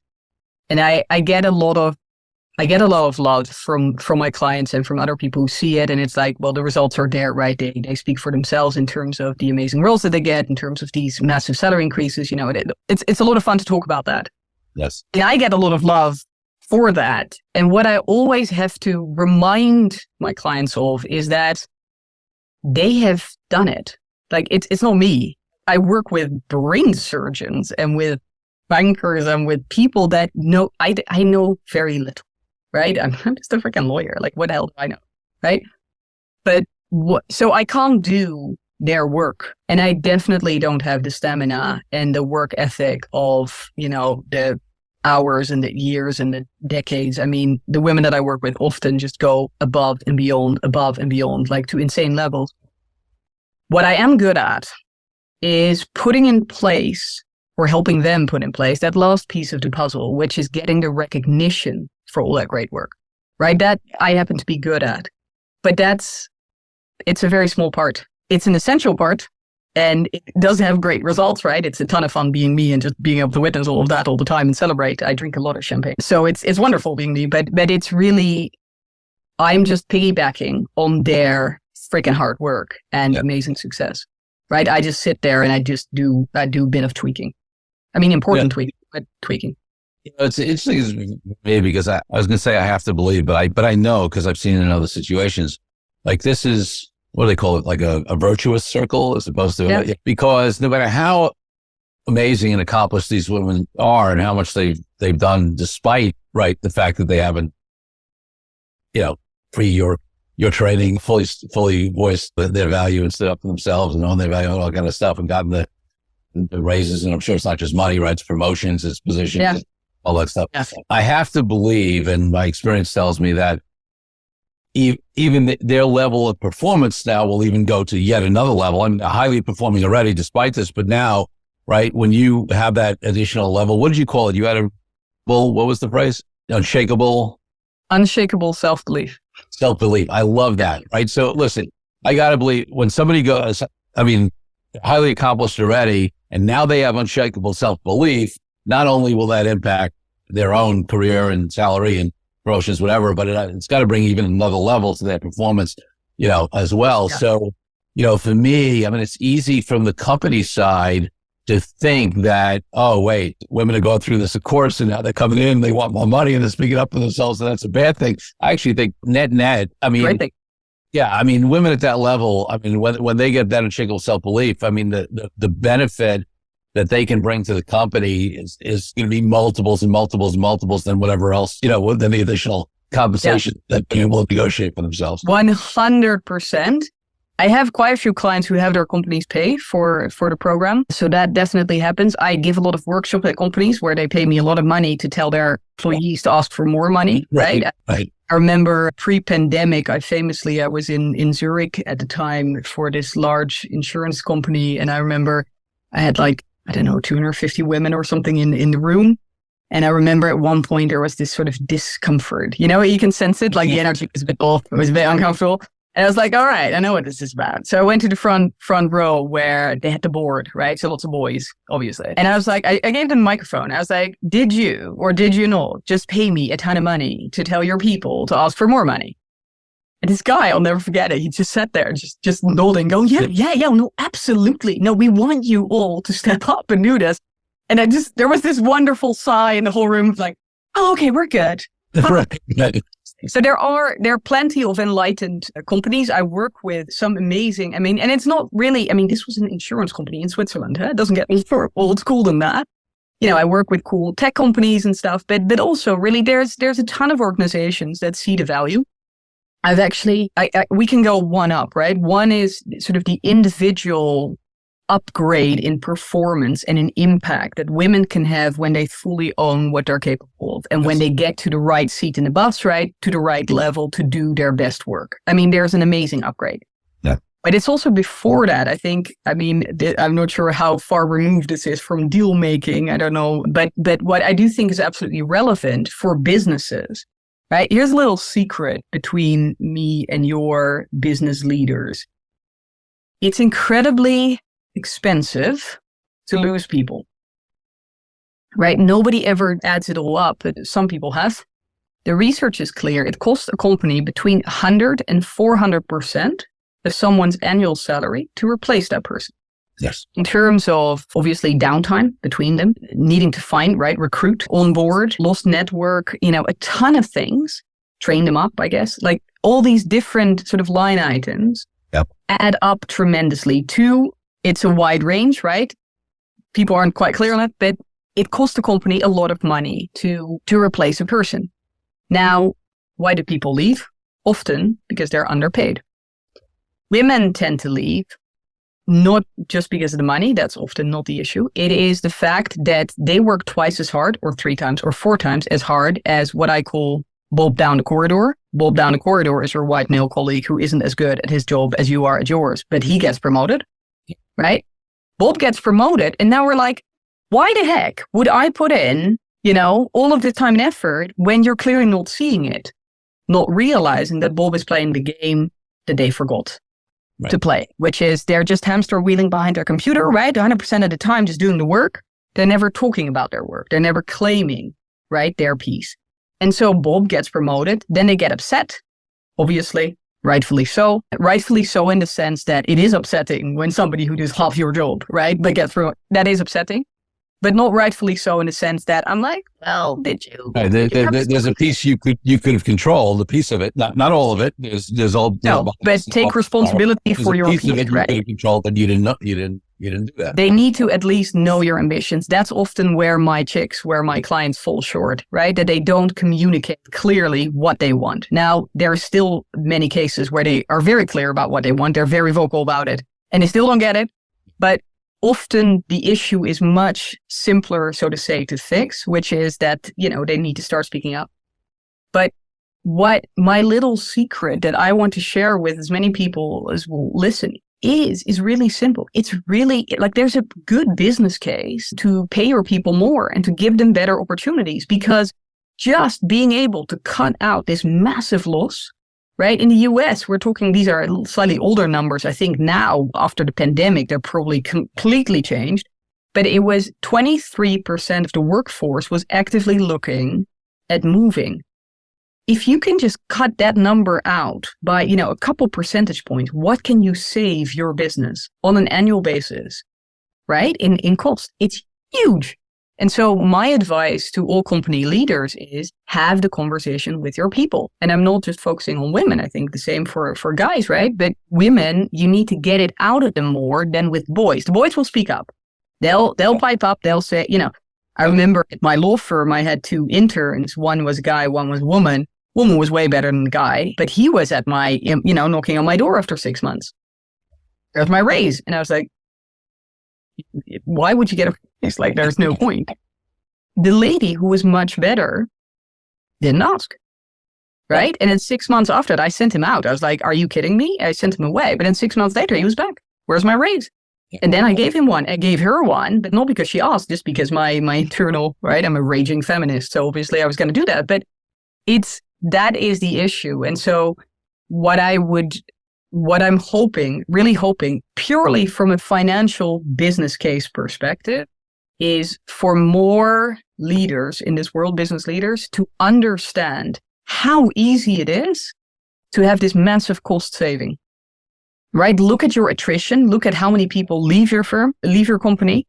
And I get a lot of love from my clients and from other people who see it. And it's like, well, the results are there, right? They speak for themselves in terms of the amazing roles that they get, in terms of these massive salary increases. It's a lot of fun to talk about that. Yes. And I get a lot of love for that. And what I always have to remind my clients of is that they have done it. Like it's not me. I work with brain surgeons and with bankers and with people that know, I know very little. Right? I'm just a freaking lawyer. Like, what the hell do I know? Right? But so I can't do their work. And I definitely don't have the stamina and the work ethic of, the hours and the years and the decades. I mean, the women that I work with often just go above and beyond, like to insane levels. What I am good at is putting in place or helping them put in place that last piece of the puzzle, which is getting the recognition for all that great work, right? That I happen to be good at, but it's a very small part. It's an essential part and it does have great results, right? It's a ton of fun being me and just being able to witness all of that all the time and celebrate. I drink a lot of champagne. So it's wonderful being me, but it's really, I'm just piggybacking on their freaking hard work and amazing success, right? I just sit there and I do a bit of tweaking. I mean, important tweaking, but tweaking. It's interesting maybe because I was going to say I have to believe, but I know because I've seen it in other situations. Like this is, what do they call it? Like a virtuous circle as opposed to, because no matter how amazing and accomplished these women are and how much they've done despite, right, the fact that they haven't, pre your training, fully voiced their value and stood up for themselves and own their value and all that kind of stuff and gotten the raises. And I'm sure it's not just money, right? It's promotions, it's positions, all that stuff. Yeah. I have to believe, and my experience tells me that even their level of performance now will even go to yet another level. I'm highly performing already despite this, but now, right, when you have that additional level, what did you call it? You had what was the phrase? Unshakable self-belief. Self-belief. I love that, right? So listen, I got to believe when somebody goes, highly accomplished already, and now they have unshakable self-belief, not only will that impact their own career and salary and promotions, whatever, but it's got to bring even another level to their performance, as well. Yeah. So for me, I mean, it's easy from the company side to think that, oh, wait, women are going through this, of course, and now they're coming in, they want more money and they're speaking up for themselves, and that's a bad thing. I actually think net, I mean, Great thing. yeah, I mean, women at that level, I mean, when they get that unshakable self-belief, I mean, the benefit that they can bring to the company is going to be multiples and multiples and multiples than whatever else, than the additional compensation that they will negotiate for themselves. 100%. I have quite a few clients who have their companies pay for the program. So that definitely happens. I give a lot of workshops at companies where they pay me a lot of money to tell their employees to ask for more money. Right. I remember pre-pandemic, I was in Zurich at the time for this large insurance company. And I remember I had 250 women or something in the room. And I remember at one point there was this sort of discomfort. You can sense it, like the energy was a bit off. It was a bit uncomfortable. And I was like, all right, I know what this is about. So I went to the front row where they had the board, right? So lots of boys, obviously. And I was like, I gave them the microphone. I was like, did you or did you not just pay me a ton of money to tell your people to ask for more money? And this guy, I'll never forget it. He just sat there, just nodding, going, yeah, no, absolutely. No, we want you all to step up and do this. And there was this wonderful sigh in the whole room, like, oh, okay, we're good. Right. So there are plenty of enlightened companies. I work with some amazing, and it's not really, this was an insurance company in Switzerland. Huh? It doesn't get more old school than that. I work with cool tech companies and stuff, but also really there's a ton of organizations that see the value. We can go one up, right? One is sort of the individual upgrade in performance and in impact that women can have when they fully own what they're capable of and when they get to the right seat in the bus, right, to the right level to do their best work. There's an amazing upgrade. Yeah. But it's also before that, I think, I'm not sure how far removed this is from deal making. I don't know. But what I do think is absolutely relevant for businesses, right? Here's a little secret between me and your business leaders. It's incredibly expensive to lose people, right? Nobody ever adds it all up, but some people have. The research is clear. It costs a company between 100 and 400% of someone's annual salary to replace that person. Yes. In terms of obviously downtime between them, needing to find, right, recruit, onboard, lost network, a ton of things, train them up, I guess, like all these different sort of line items add up tremendously to. It's a wide range, right? People aren't quite clear on it, but it costs the company a lot of money to replace a person. Now, why do people leave? Often because they're underpaid. Women tend to leave, not just because of the money. That's often not the issue. It is the fact that they work twice as hard or 3 times or 4 times as hard as what I call Bob down the corridor. Bob down the corridor is your white male colleague who isn't as good at his job as you are at yours, but he gets promoted. Right? Bob gets promoted. And now we're like, why the heck would I put in, all of the time and effort when you're clearly not seeing it, not realizing that Bob is playing the game that they forgot to play, which is they're just hamster wheeling behind their computer, right? 100% of the time just doing the work. They're never talking about their work. They're never claiming, right, their piece. And so Bob gets promoted. Then they get upset, obviously. Rightfully so. Rightfully so in the sense that it is upsetting when somebody who does half your job, right, but gets through it. That is upsetting. But not rightfully so in the sense that I'm like, well, did you? Right, there's a piece you could have controlled, a piece of it, not all of it. There's all. No, but take responsibility for your piece of it right? You could have controlled, but you didn't know. You didn't do that. They need to at least know your ambitions. That's often where my clients fall short, right? That they don't communicate clearly what they want. Now, there are still many cases where they are very clear about what they want. They're very vocal about it and they still don't get it. But often the issue is much simpler, so to say, to fix, which is that, they need to start speaking up. But what my little secret that I want to share with as many people as will listen is really simple. It's really like there's a good business case to pay your people more and to give them better opportunities, because just being able to cut out this massive loss, right? In the US, we're talking, these are slightly older numbers. I think now after the pandemic, they're probably completely changed, but it was 23% of the workforce was actively looking at moving. if you can just cut that number out by, a couple percentage points, what can you save your business on an annual basis, right? In cost, it's huge. And so my advice to all company leaders is have the conversation with your people. And I'm not just focusing on women. I think the same for guys, right? But women, you need to get it out of them more than with boys. The boys will speak up. They'll pipe up. They'll say, I remember at my law firm, I had 2 interns. One was a guy, one was a woman. Woman was way better than the guy, but he was at my, knocking on my door after 6 months. There's my raise. And I was like, why would you get a raise? Like, there's no point. The lady who was much better didn't ask. Right? And then 6 months after that, I sent him out. I was like, are you kidding me? I sent him away. But then 6 months later, he was back. Where's my raise? And then I gave him one. I gave her one, but not because she asked, just because my internal, right? I'm a raging feminist. So obviously I was going to do that. But that is the issue. And so what I'm hoping, really hoping, purely from a financial business case perspective, is for more leaders in this world, business leaders, to understand how easy it is to have this massive cost saving, right? Look at your attrition, look at how many people leave your firm, leave your company,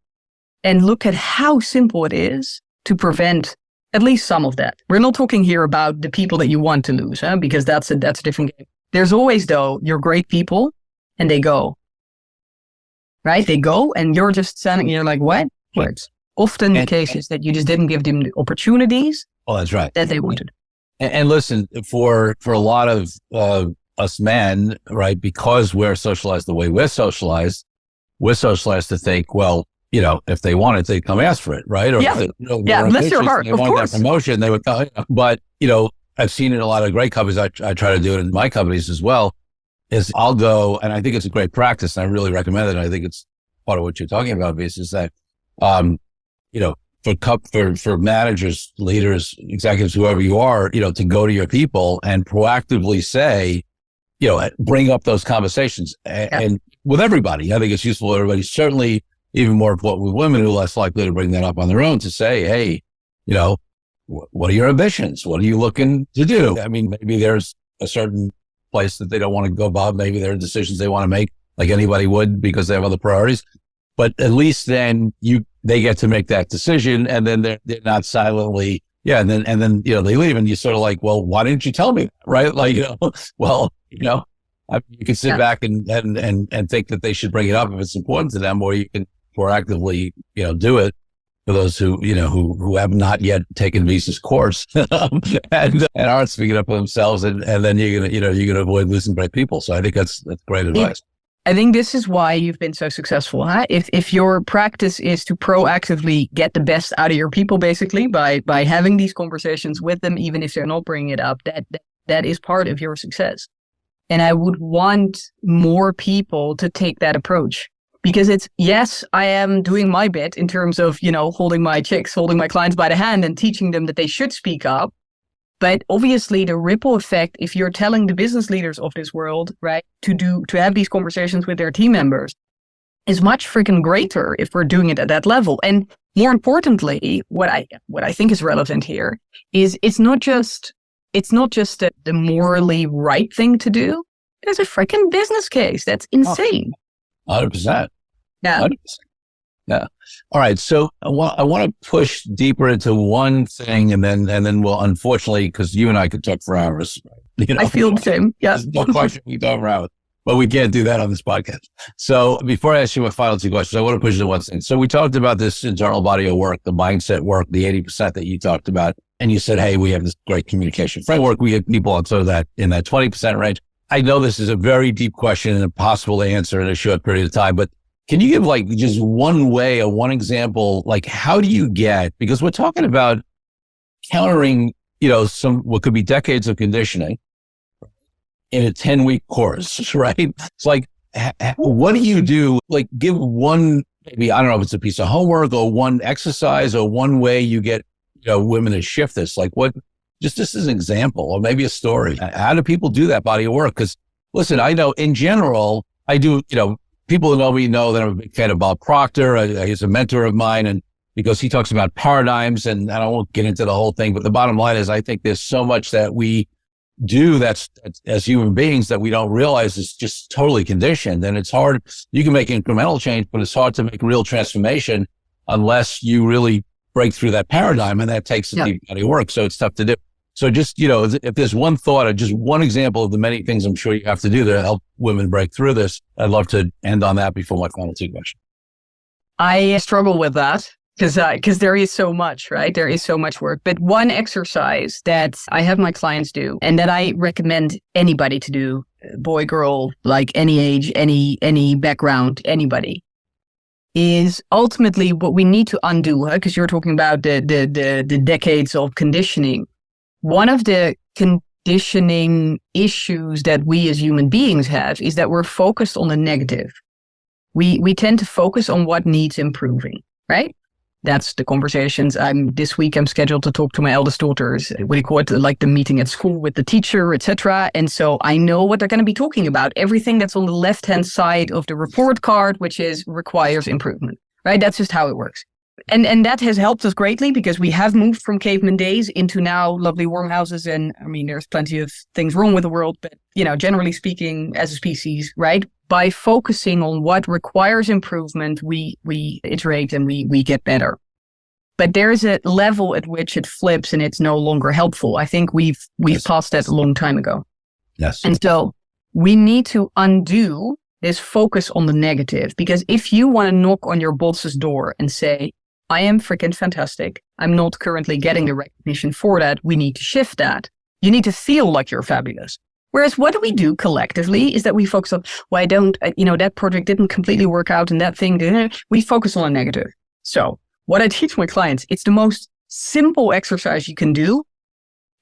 and look at how simple it is to prevent at least some of that. We're not talking here about the people that you want to lose, because that's a different game. There's always, though, your great people, and they go, right? They go, and you're just standing, you're like, what? Words. Often the case is that you just didn't give them the opportunities. Oh, that's right. That they wanted. And listen, for a lot of us men, right, because we're socialized the way we're socialized to think, well, if they want it, they'd come ask for it, right? Or yeah, bless your heart, they of want course. That promotion, they would come. But, I've seen in a lot of great companies, I try to do it in my companies as well, is I'll go, and I think it's a great practice, and I really recommend it. And I think it's part of what you're talking about, Wies, is that, for managers, leaders, executives, whoever you are, to go to your people and proactively say, bring up those conversations and with everybody. I think it's useful for everybody, certainly even more important with women who are less likely to bring that up on their own, to say, hey, what are your ambitions? What are you looking to do? I mean, maybe there's a certain place that they don't want to go above. Maybe there are decisions they want to make like anybody would because they have other priorities. But at least then they get to make that decision, and then they're not silently, and then they leave, and you're sort of like, well, why didn't you tell me that? Right? Like, you can sit back and think that they should bring it up if it's important to them, or you can proactively, do it for those who have not yet taken Wies's course and aren't speaking up for themselves, and then you're gonna avoid losing great people. So I think that's great advice. I think this is why you've been so successful. Huh? If your practice is to proactively get the best out of your people, basically by having these conversations with them, even if they're not bringing it up, that is part of your success. And I would want more people to take that approach, because yes, I am doing my bit in terms of, holding my clients by the hand and teaching them that they should speak up. But obviously the ripple effect, if you're telling the business leaders of this world, right, to have these conversations with their team members, is much freaking greater if we're doing it at that level. And more importantly, what I think is relevant here is it's not just the morally right thing to do. There's a freaking business case. That's insane. 100%. Yeah. 100%. Yeah. All right. So I want to push deeper into one thing, and then we'll, unfortunately, because you and I could talk for hours. I feel the same. Yeah. There's no question we can talk for hours, but we can't do that on this podcast. So before I ask you my final 2 questions, I want to push into one thing. So we talked about this internal body of work, the mindset work, the 80% that you talked about, and you said, hey, we have this great communication framework. We get people on sort of that in that 20% range. I know this is a very deep question and impossible to answer in a short period of time, but can you give like just one way or one example, like how do you get, because we're talking about countering, some, what could be decades of conditioning in a 10-week course, right? It's like, what do you do? Like give one, maybe, I don't know if it's a piece of homework or one exercise or one way you get, women to shift this, like what, just as an example, or maybe a story. How do people do that body of work? Because listen, I know in general, I do, people who know me know that I'm a big fan of Bob Proctor. He's a mentor of mine. And because he talks about paradigms, and I won't get into the whole thing, but the bottom line is I think there's so much that we do that's as human beings that we don't realize is just totally conditioned. And it's hard. You can make incremental change, but it's hard to make real transformation unless you really break through that paradigm, and that takes a deep body work. So it's tough to do. So just, if there's one thought or just one example of the many things I'm sure you have to do to help women break through this, I'd love to end on that before my final two questions. I struggle with that because there is so much, right? There is so much work. But one exercise that I have my clients do and that I recommend anybody to do, boy, girl, like any age, any background, anybody, is ultimately what we need to undo, because you're talking about the decades of conditioning. One of the conditioning issues that we as human beings have is that we're focused on the negative. We tend to focus on what needs improving, right? That's the conversations. This week I'm scheduled to talk to my eldest daughters. What do you call it? Like the meeting at school with the teacher, etc. And so I know what they're going to be talking about. Everything that's on the left-hand side of the report card, which is requires improvement, right? That's just how it works. And that has helped us greatly because we have moved from caveman days into now lovely warm houses. And I mean, there's plenty of things wrong with the world, but generally speaking, as a species, right? By focusing on what requires improvement, we iterate and we get better. But there's a level at which it flips and it's no longer helpful. I think we've passed that a long time ago. Yes. And so we need to undo this focus on the negative, because if you want to knock on your boss's door and say, I am freaking fantastic, I'm not currently getting the recognition for that, we need to shift that. You need to feel like you're fabulous. Whereas what we do collectively is that we focus on, well, that project didn't completely work out and that thing didn't. We focus on the negative. So what I teach my clients, it's the most simple exercise you can do.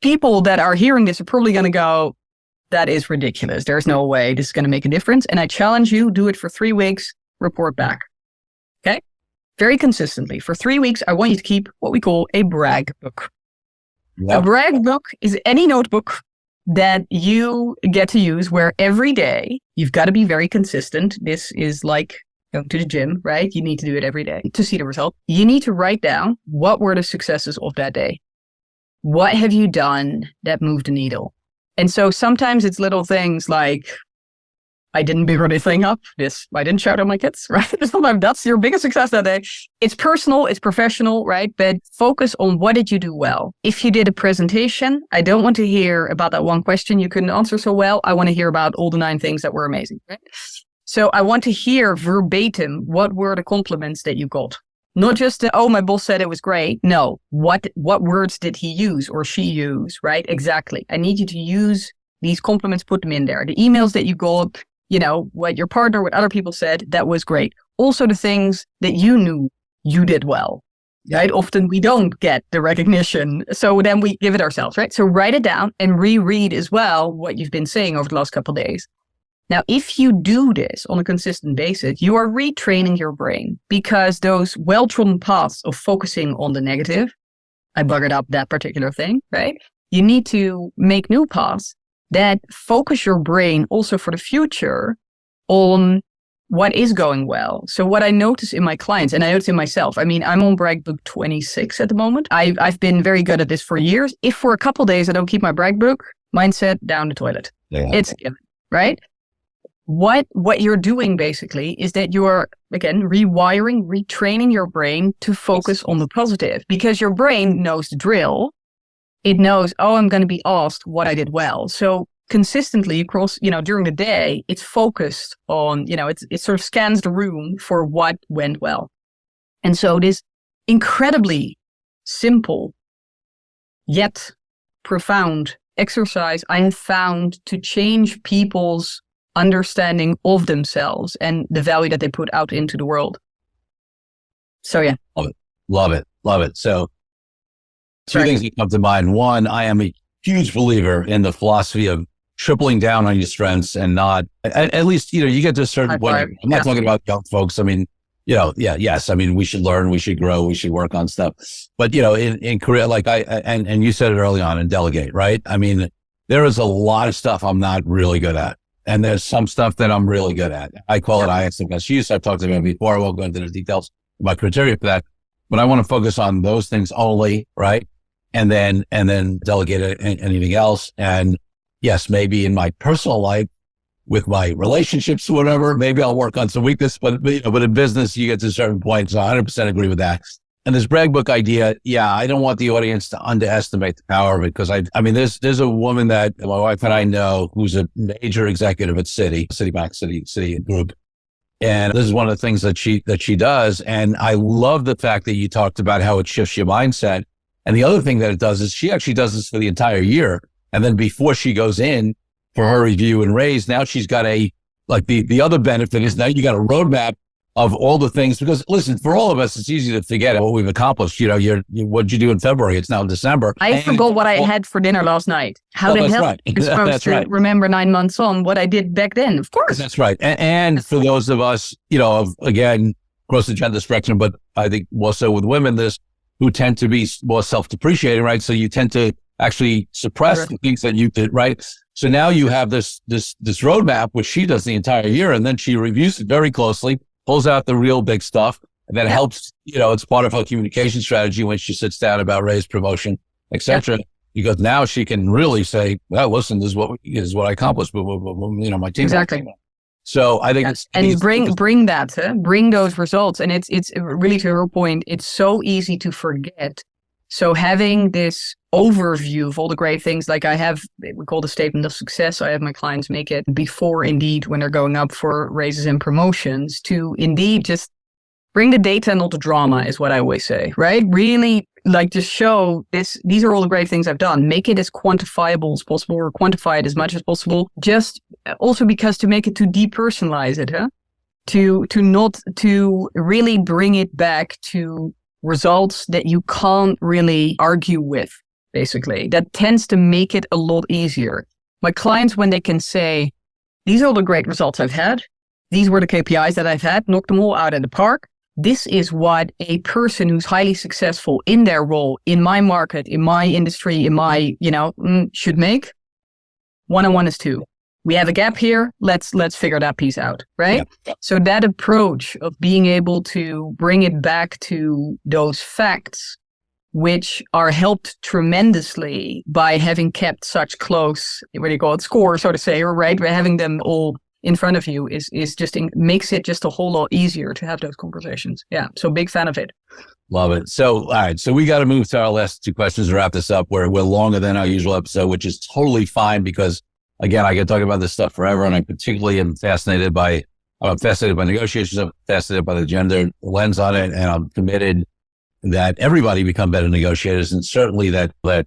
People that are hearing this are probably going to go, that is ridiculous. There's no way this is going to make a difference. And I challenge you, do it for 3 weeks, report back. Okay? Very consistently. For 3 weeks, I want you to keep what we call a brag book. Yep. A brag book is any notebook that you get to use where every day you've got to be very consistent. This is like going to the gym, right? You need to do it every day to see the result. You need to write down what were the successes of that day. What have you done that moved the needle? And so sometimes it's little things like, I didn't beat anything up. I didn't shout at my kids, right? Sometimes that's your biggest success that day. It's personal, it's professional, right? But focus on what did you do well. If you did a presentation, I don't want to hear about that one question you couldn't answer so well. I want to hear about all the 9 things that were amazing, right? So I want to hear verbatim, what were the compliments that you got? Not just, my boss said it was great. No, what words did he use or she use, right? Exactly. I need you to use these compliments, put them in there. The emails that you got, what your partner, what other people said, that was great. Also the things that you knew you did well, right? Often we don't get the recognition. So then we give it ourselves, right? So write it down and reread as well what you've been saying over the last couple of days. Now, if you do this on a consistent basis, you are retraining your brain, because those well-trodden paths of focusing on the negative, I buggered up that particular thing, right? You need to make new paths that focus your brain also for the future on what is going well. So what I notice in my clients, and I notice in myself, I'm on brag book 26 at the moment. I've been very good at this for years. If for a couple of days I don't keep my brag book, mindset down the toilet. Yeah. It's given, right? What you're doing basically is that you're, again, retraining your brain to focus on the positive, because your brain knows the drill. It knows, I'm going to be asked what I did well. So consistently across, during the day, it's focused on, it sort of scans the room for what went well. And so this incredibly simple yet profound exercise I have found to change people's understanding of themselves and the value that they put out into the world. So yeah. Love it. So two things that come to mind. One, I am a huge believer in the philosophy of tripling down on your strengths and not, at least, you get to a certain point. I'm not talking about young folks. Yes. We should learn, we should grow, we should work on stuff. But, in career, like and you said it early on, and delegate, right? There is a lot of stuff I'm not really good at. And there's some stuff that I'm really good at. I call it IX best use. I've talked about it before. I won't go into the details of my criteria for that. but I want to focus on those things only, right? And then delegate anything else. And yes, maybe in my personal life, with my relationships, whatever, maybe I'll work on some weakness, but in business, you get to a certain point. So I 100% agree with that. And this brag book idea, yeah, I don't want the audience to underestimate the power of it, because I mean, there's a woman that my wife and I know who's a major executive at Citi Group. And this is one of the things that she does. And I love the fact that you talked about how it shifts your mindset. And the other thing that it does is she actually does this for the entire year. And then before she goes in for her review and raise, now she's got the other benefit is now you got a roadmap of all the things, because listen, for all of us, it's easy to forget what we've accomplished. What'd you do in February? It's now December. I forgot what I had for dinner last night. How the hell am I supposed to remember 9 months on what I did back then? Of course. That's right. And for those of us, again, across the gender spectrum, but I think more so with women, who tend to be more self-depreciating, right? So you tend to actually suppress the things that you did, right? So now you have this roadmap, which she does the entire year, and then she reviews it very closely, pulls out the real big stuff, and that helps, it's part of her communication strategy when she sits down about raise, promotion, etc. Because now she can really say, well, listen, this is what I accomplished, but my team. Exactly. So I think bring those results. And it's really, to her point, it's so easy to forget. So having this overview of all the great things, like we call the statement of success. I have my clients make it before, indeed, when they're going up for raises and promotions, to indeed just bring the data and not the drama, is what I always say, right? Really, just show these are all the great things I've done. Make it as quantifiable as possible, or quantify it as much as possible. Just also because to make it, to depersonalize it, to really bring it back to results that you can't really argue with, basically. That tends to make it a lot easier. My clients, when they can say, these are all the great results I've had, these were the KPIs that I've had, knocked them all out of the park. This is what a person who's highly successful in their role, in my market, in my industry, in my, should make. 1-on-1 is 2. We have a gap here. Let's figure that piece out, right? Yeah. So that approach of being able to bring it back to those facts, which are helped tremendously by having kept such close, score, so to say, or right, by having them all in front of you is just makes it just a whole lot easier to have those conversations. Yeah. So big fan of it. Love it. So, all right. So we got to move to our last 2 questions to wrap this up. We're longer than our usual episode, which is totally fine because, again, I can talk about this stuff forever, and I particularly am fascinated by negotiations. I'm fascinated by the gender lens on it, and I'm committed that everybody become better negotiators, and certainly that I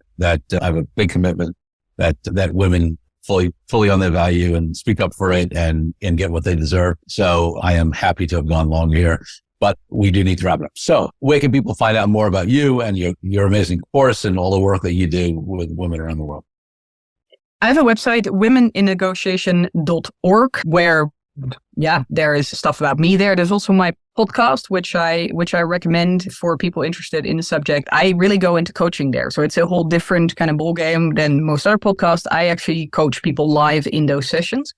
have a big commitment that women fully on their value and speak up for it and get what they deserve. So I am happy to have gone long here, but we do need to wrap it up. So where can people find out more about you and your amazing course and all the work that you do with women around the world? I have a website, womeninnegotiation.org, where, there is stuff about me there. There's also my podcast, which I recommend for people interested in the subject. I really go into coaching there. So it's a whole different kind of ball game than most other podcasts. I actually coach people live in those sessions.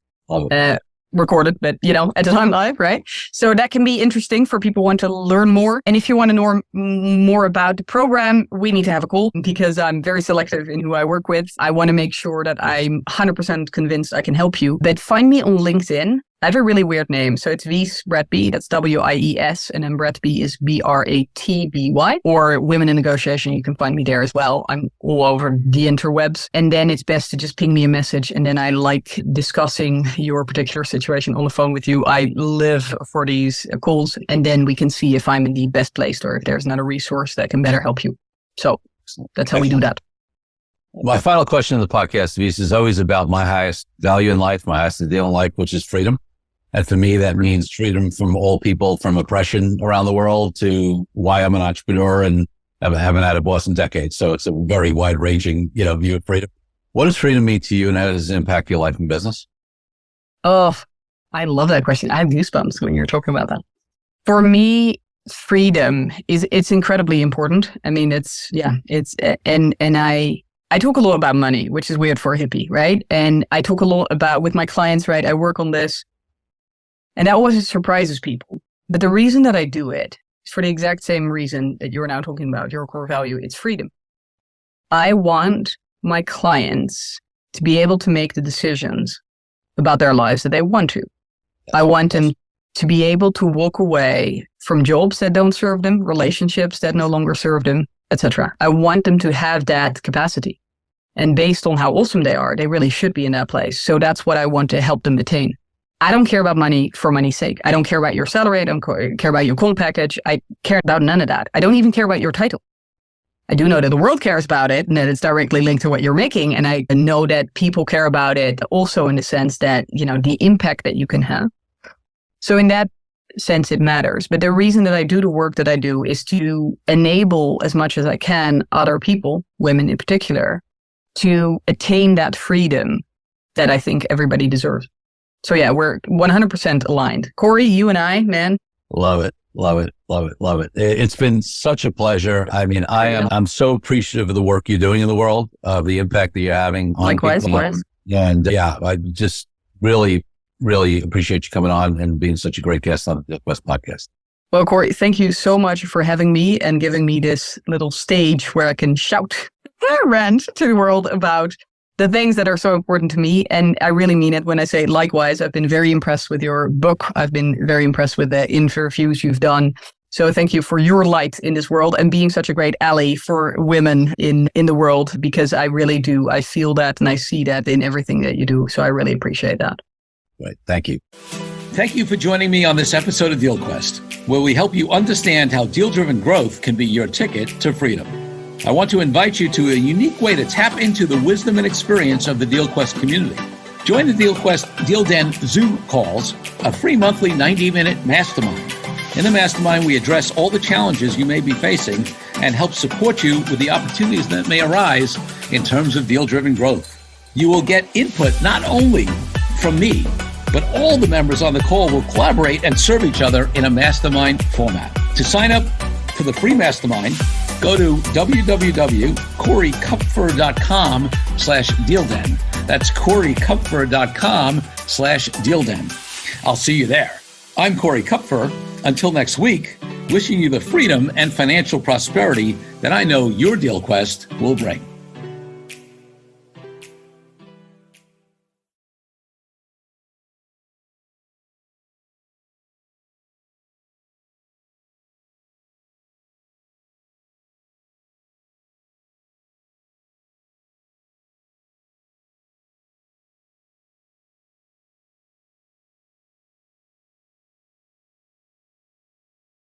Recorded, but at the time live, right? So that can be interesting for people who want to learn more. And if you want to know more about the program, we need to have a call because I'm very selective in who I work with. I want to make sure that I'm 100% convinced I can help you. But find me on LinkedIn. I have a really weird name. So it's Wies Bratby. That's Wies. And then Bratby is Bratby. Or Women in Negotiation. You can find me there as well. I'm all over the interwebs. And then it's best to just ping me a message. And then I like discussing your particular situation on the phone with you. I live for these calls. And then we can see if I'm in the best place or if there's another resource that can better help you. So that's how we do that. My final question of the podcast, Wies, is always about my highest value in life, my highest ideal in life, which is freedom. And for me, that means freedom from all people, from oppression around the world to why I'm an entrepreneur and haven't had a boss in decades. So it's a very wide ranging, view of freedom. What does freedom mean to you and how does it impact your life and business? Oh, I love that question. I have goosebumps when you're talking about that. For me, freedom it's incredibly important. I mean, I talk a lot about money, which is weird for a hippie, right? And I talk a lot about with my clients, right? I work on this. And that always surprises people. But the reason that I do it for the exact same reason that you're now talking about, your core value. It's freedom. I want my clients to be able to make the decisions about their lives that they want to. I want them to be able to walk away from jobs that don't serve them, relationships that no longer serve them, etc. I want them to have that capacity. And based on how awesome they are, they really should be in that place. So that's what I want to help them attain. I don't care about money for money's sake. I don't care about your salary. I don't care about your comp package. I care about none of that. I don't even care about your title. I do know that the world cares about it and that it's directly linked to what you're making. And I know that people care about it also in the sense that, the impact that you can have. So in that sense, it matters. But the reason that I do the work that I do is to enable as much as I can other people, women in particular, to attain that freedom that I think everybody deserves. So yeah, we're 100% aligned. Corey, you and I, man. Love it. Love it. Love it. Love it. It's been such a pleasure. I mean, I'm so appreciative of the work you're doing in the world, of the impact that you're having on Likewise, people. likewise. And yeah, I just really, really appreciate you coming on and being such a great guest on the Quest podcast. Well, Corey, thank you so much for having me and giving me this little stage where I can shout rant to the world about the things that are so important to me. And I really mean it when I say likewise. I've been very impressed with your book. I've been very impressed with the interviews you've done. So thank you for your light in this world and being such a great ally for women in the world, because I really do. I feel that and I see that in everything that you do. So I really appreciate that. Right. Thank you. Thank you for joining me on this episode of Deal Quest, where we help you understand how deal-driven growth can be your ticket to freedom. I want to invite you to a unique way to tap into the wisdom and experience of the Deal Quest community. Join the Deal Quest Deal Den Zoom calls, a free monthly 90-minute mastermind. In the mastermind, we address all the challenges you may be facing and help support you with the opportunities that may arise in terms of deal-driven growth. You will get input not only from me, but all the members on the call will collaborate and serve each other in a mastermind format. To sign up for the free mastermind, go to www.corykupfer.com/dealden. That's corykupfer.com/dealden. I'll see you there. I'm Corey Kupfer. Until next week, wishing you the freedom and financial prosperity that I know your Deal Quest will bring.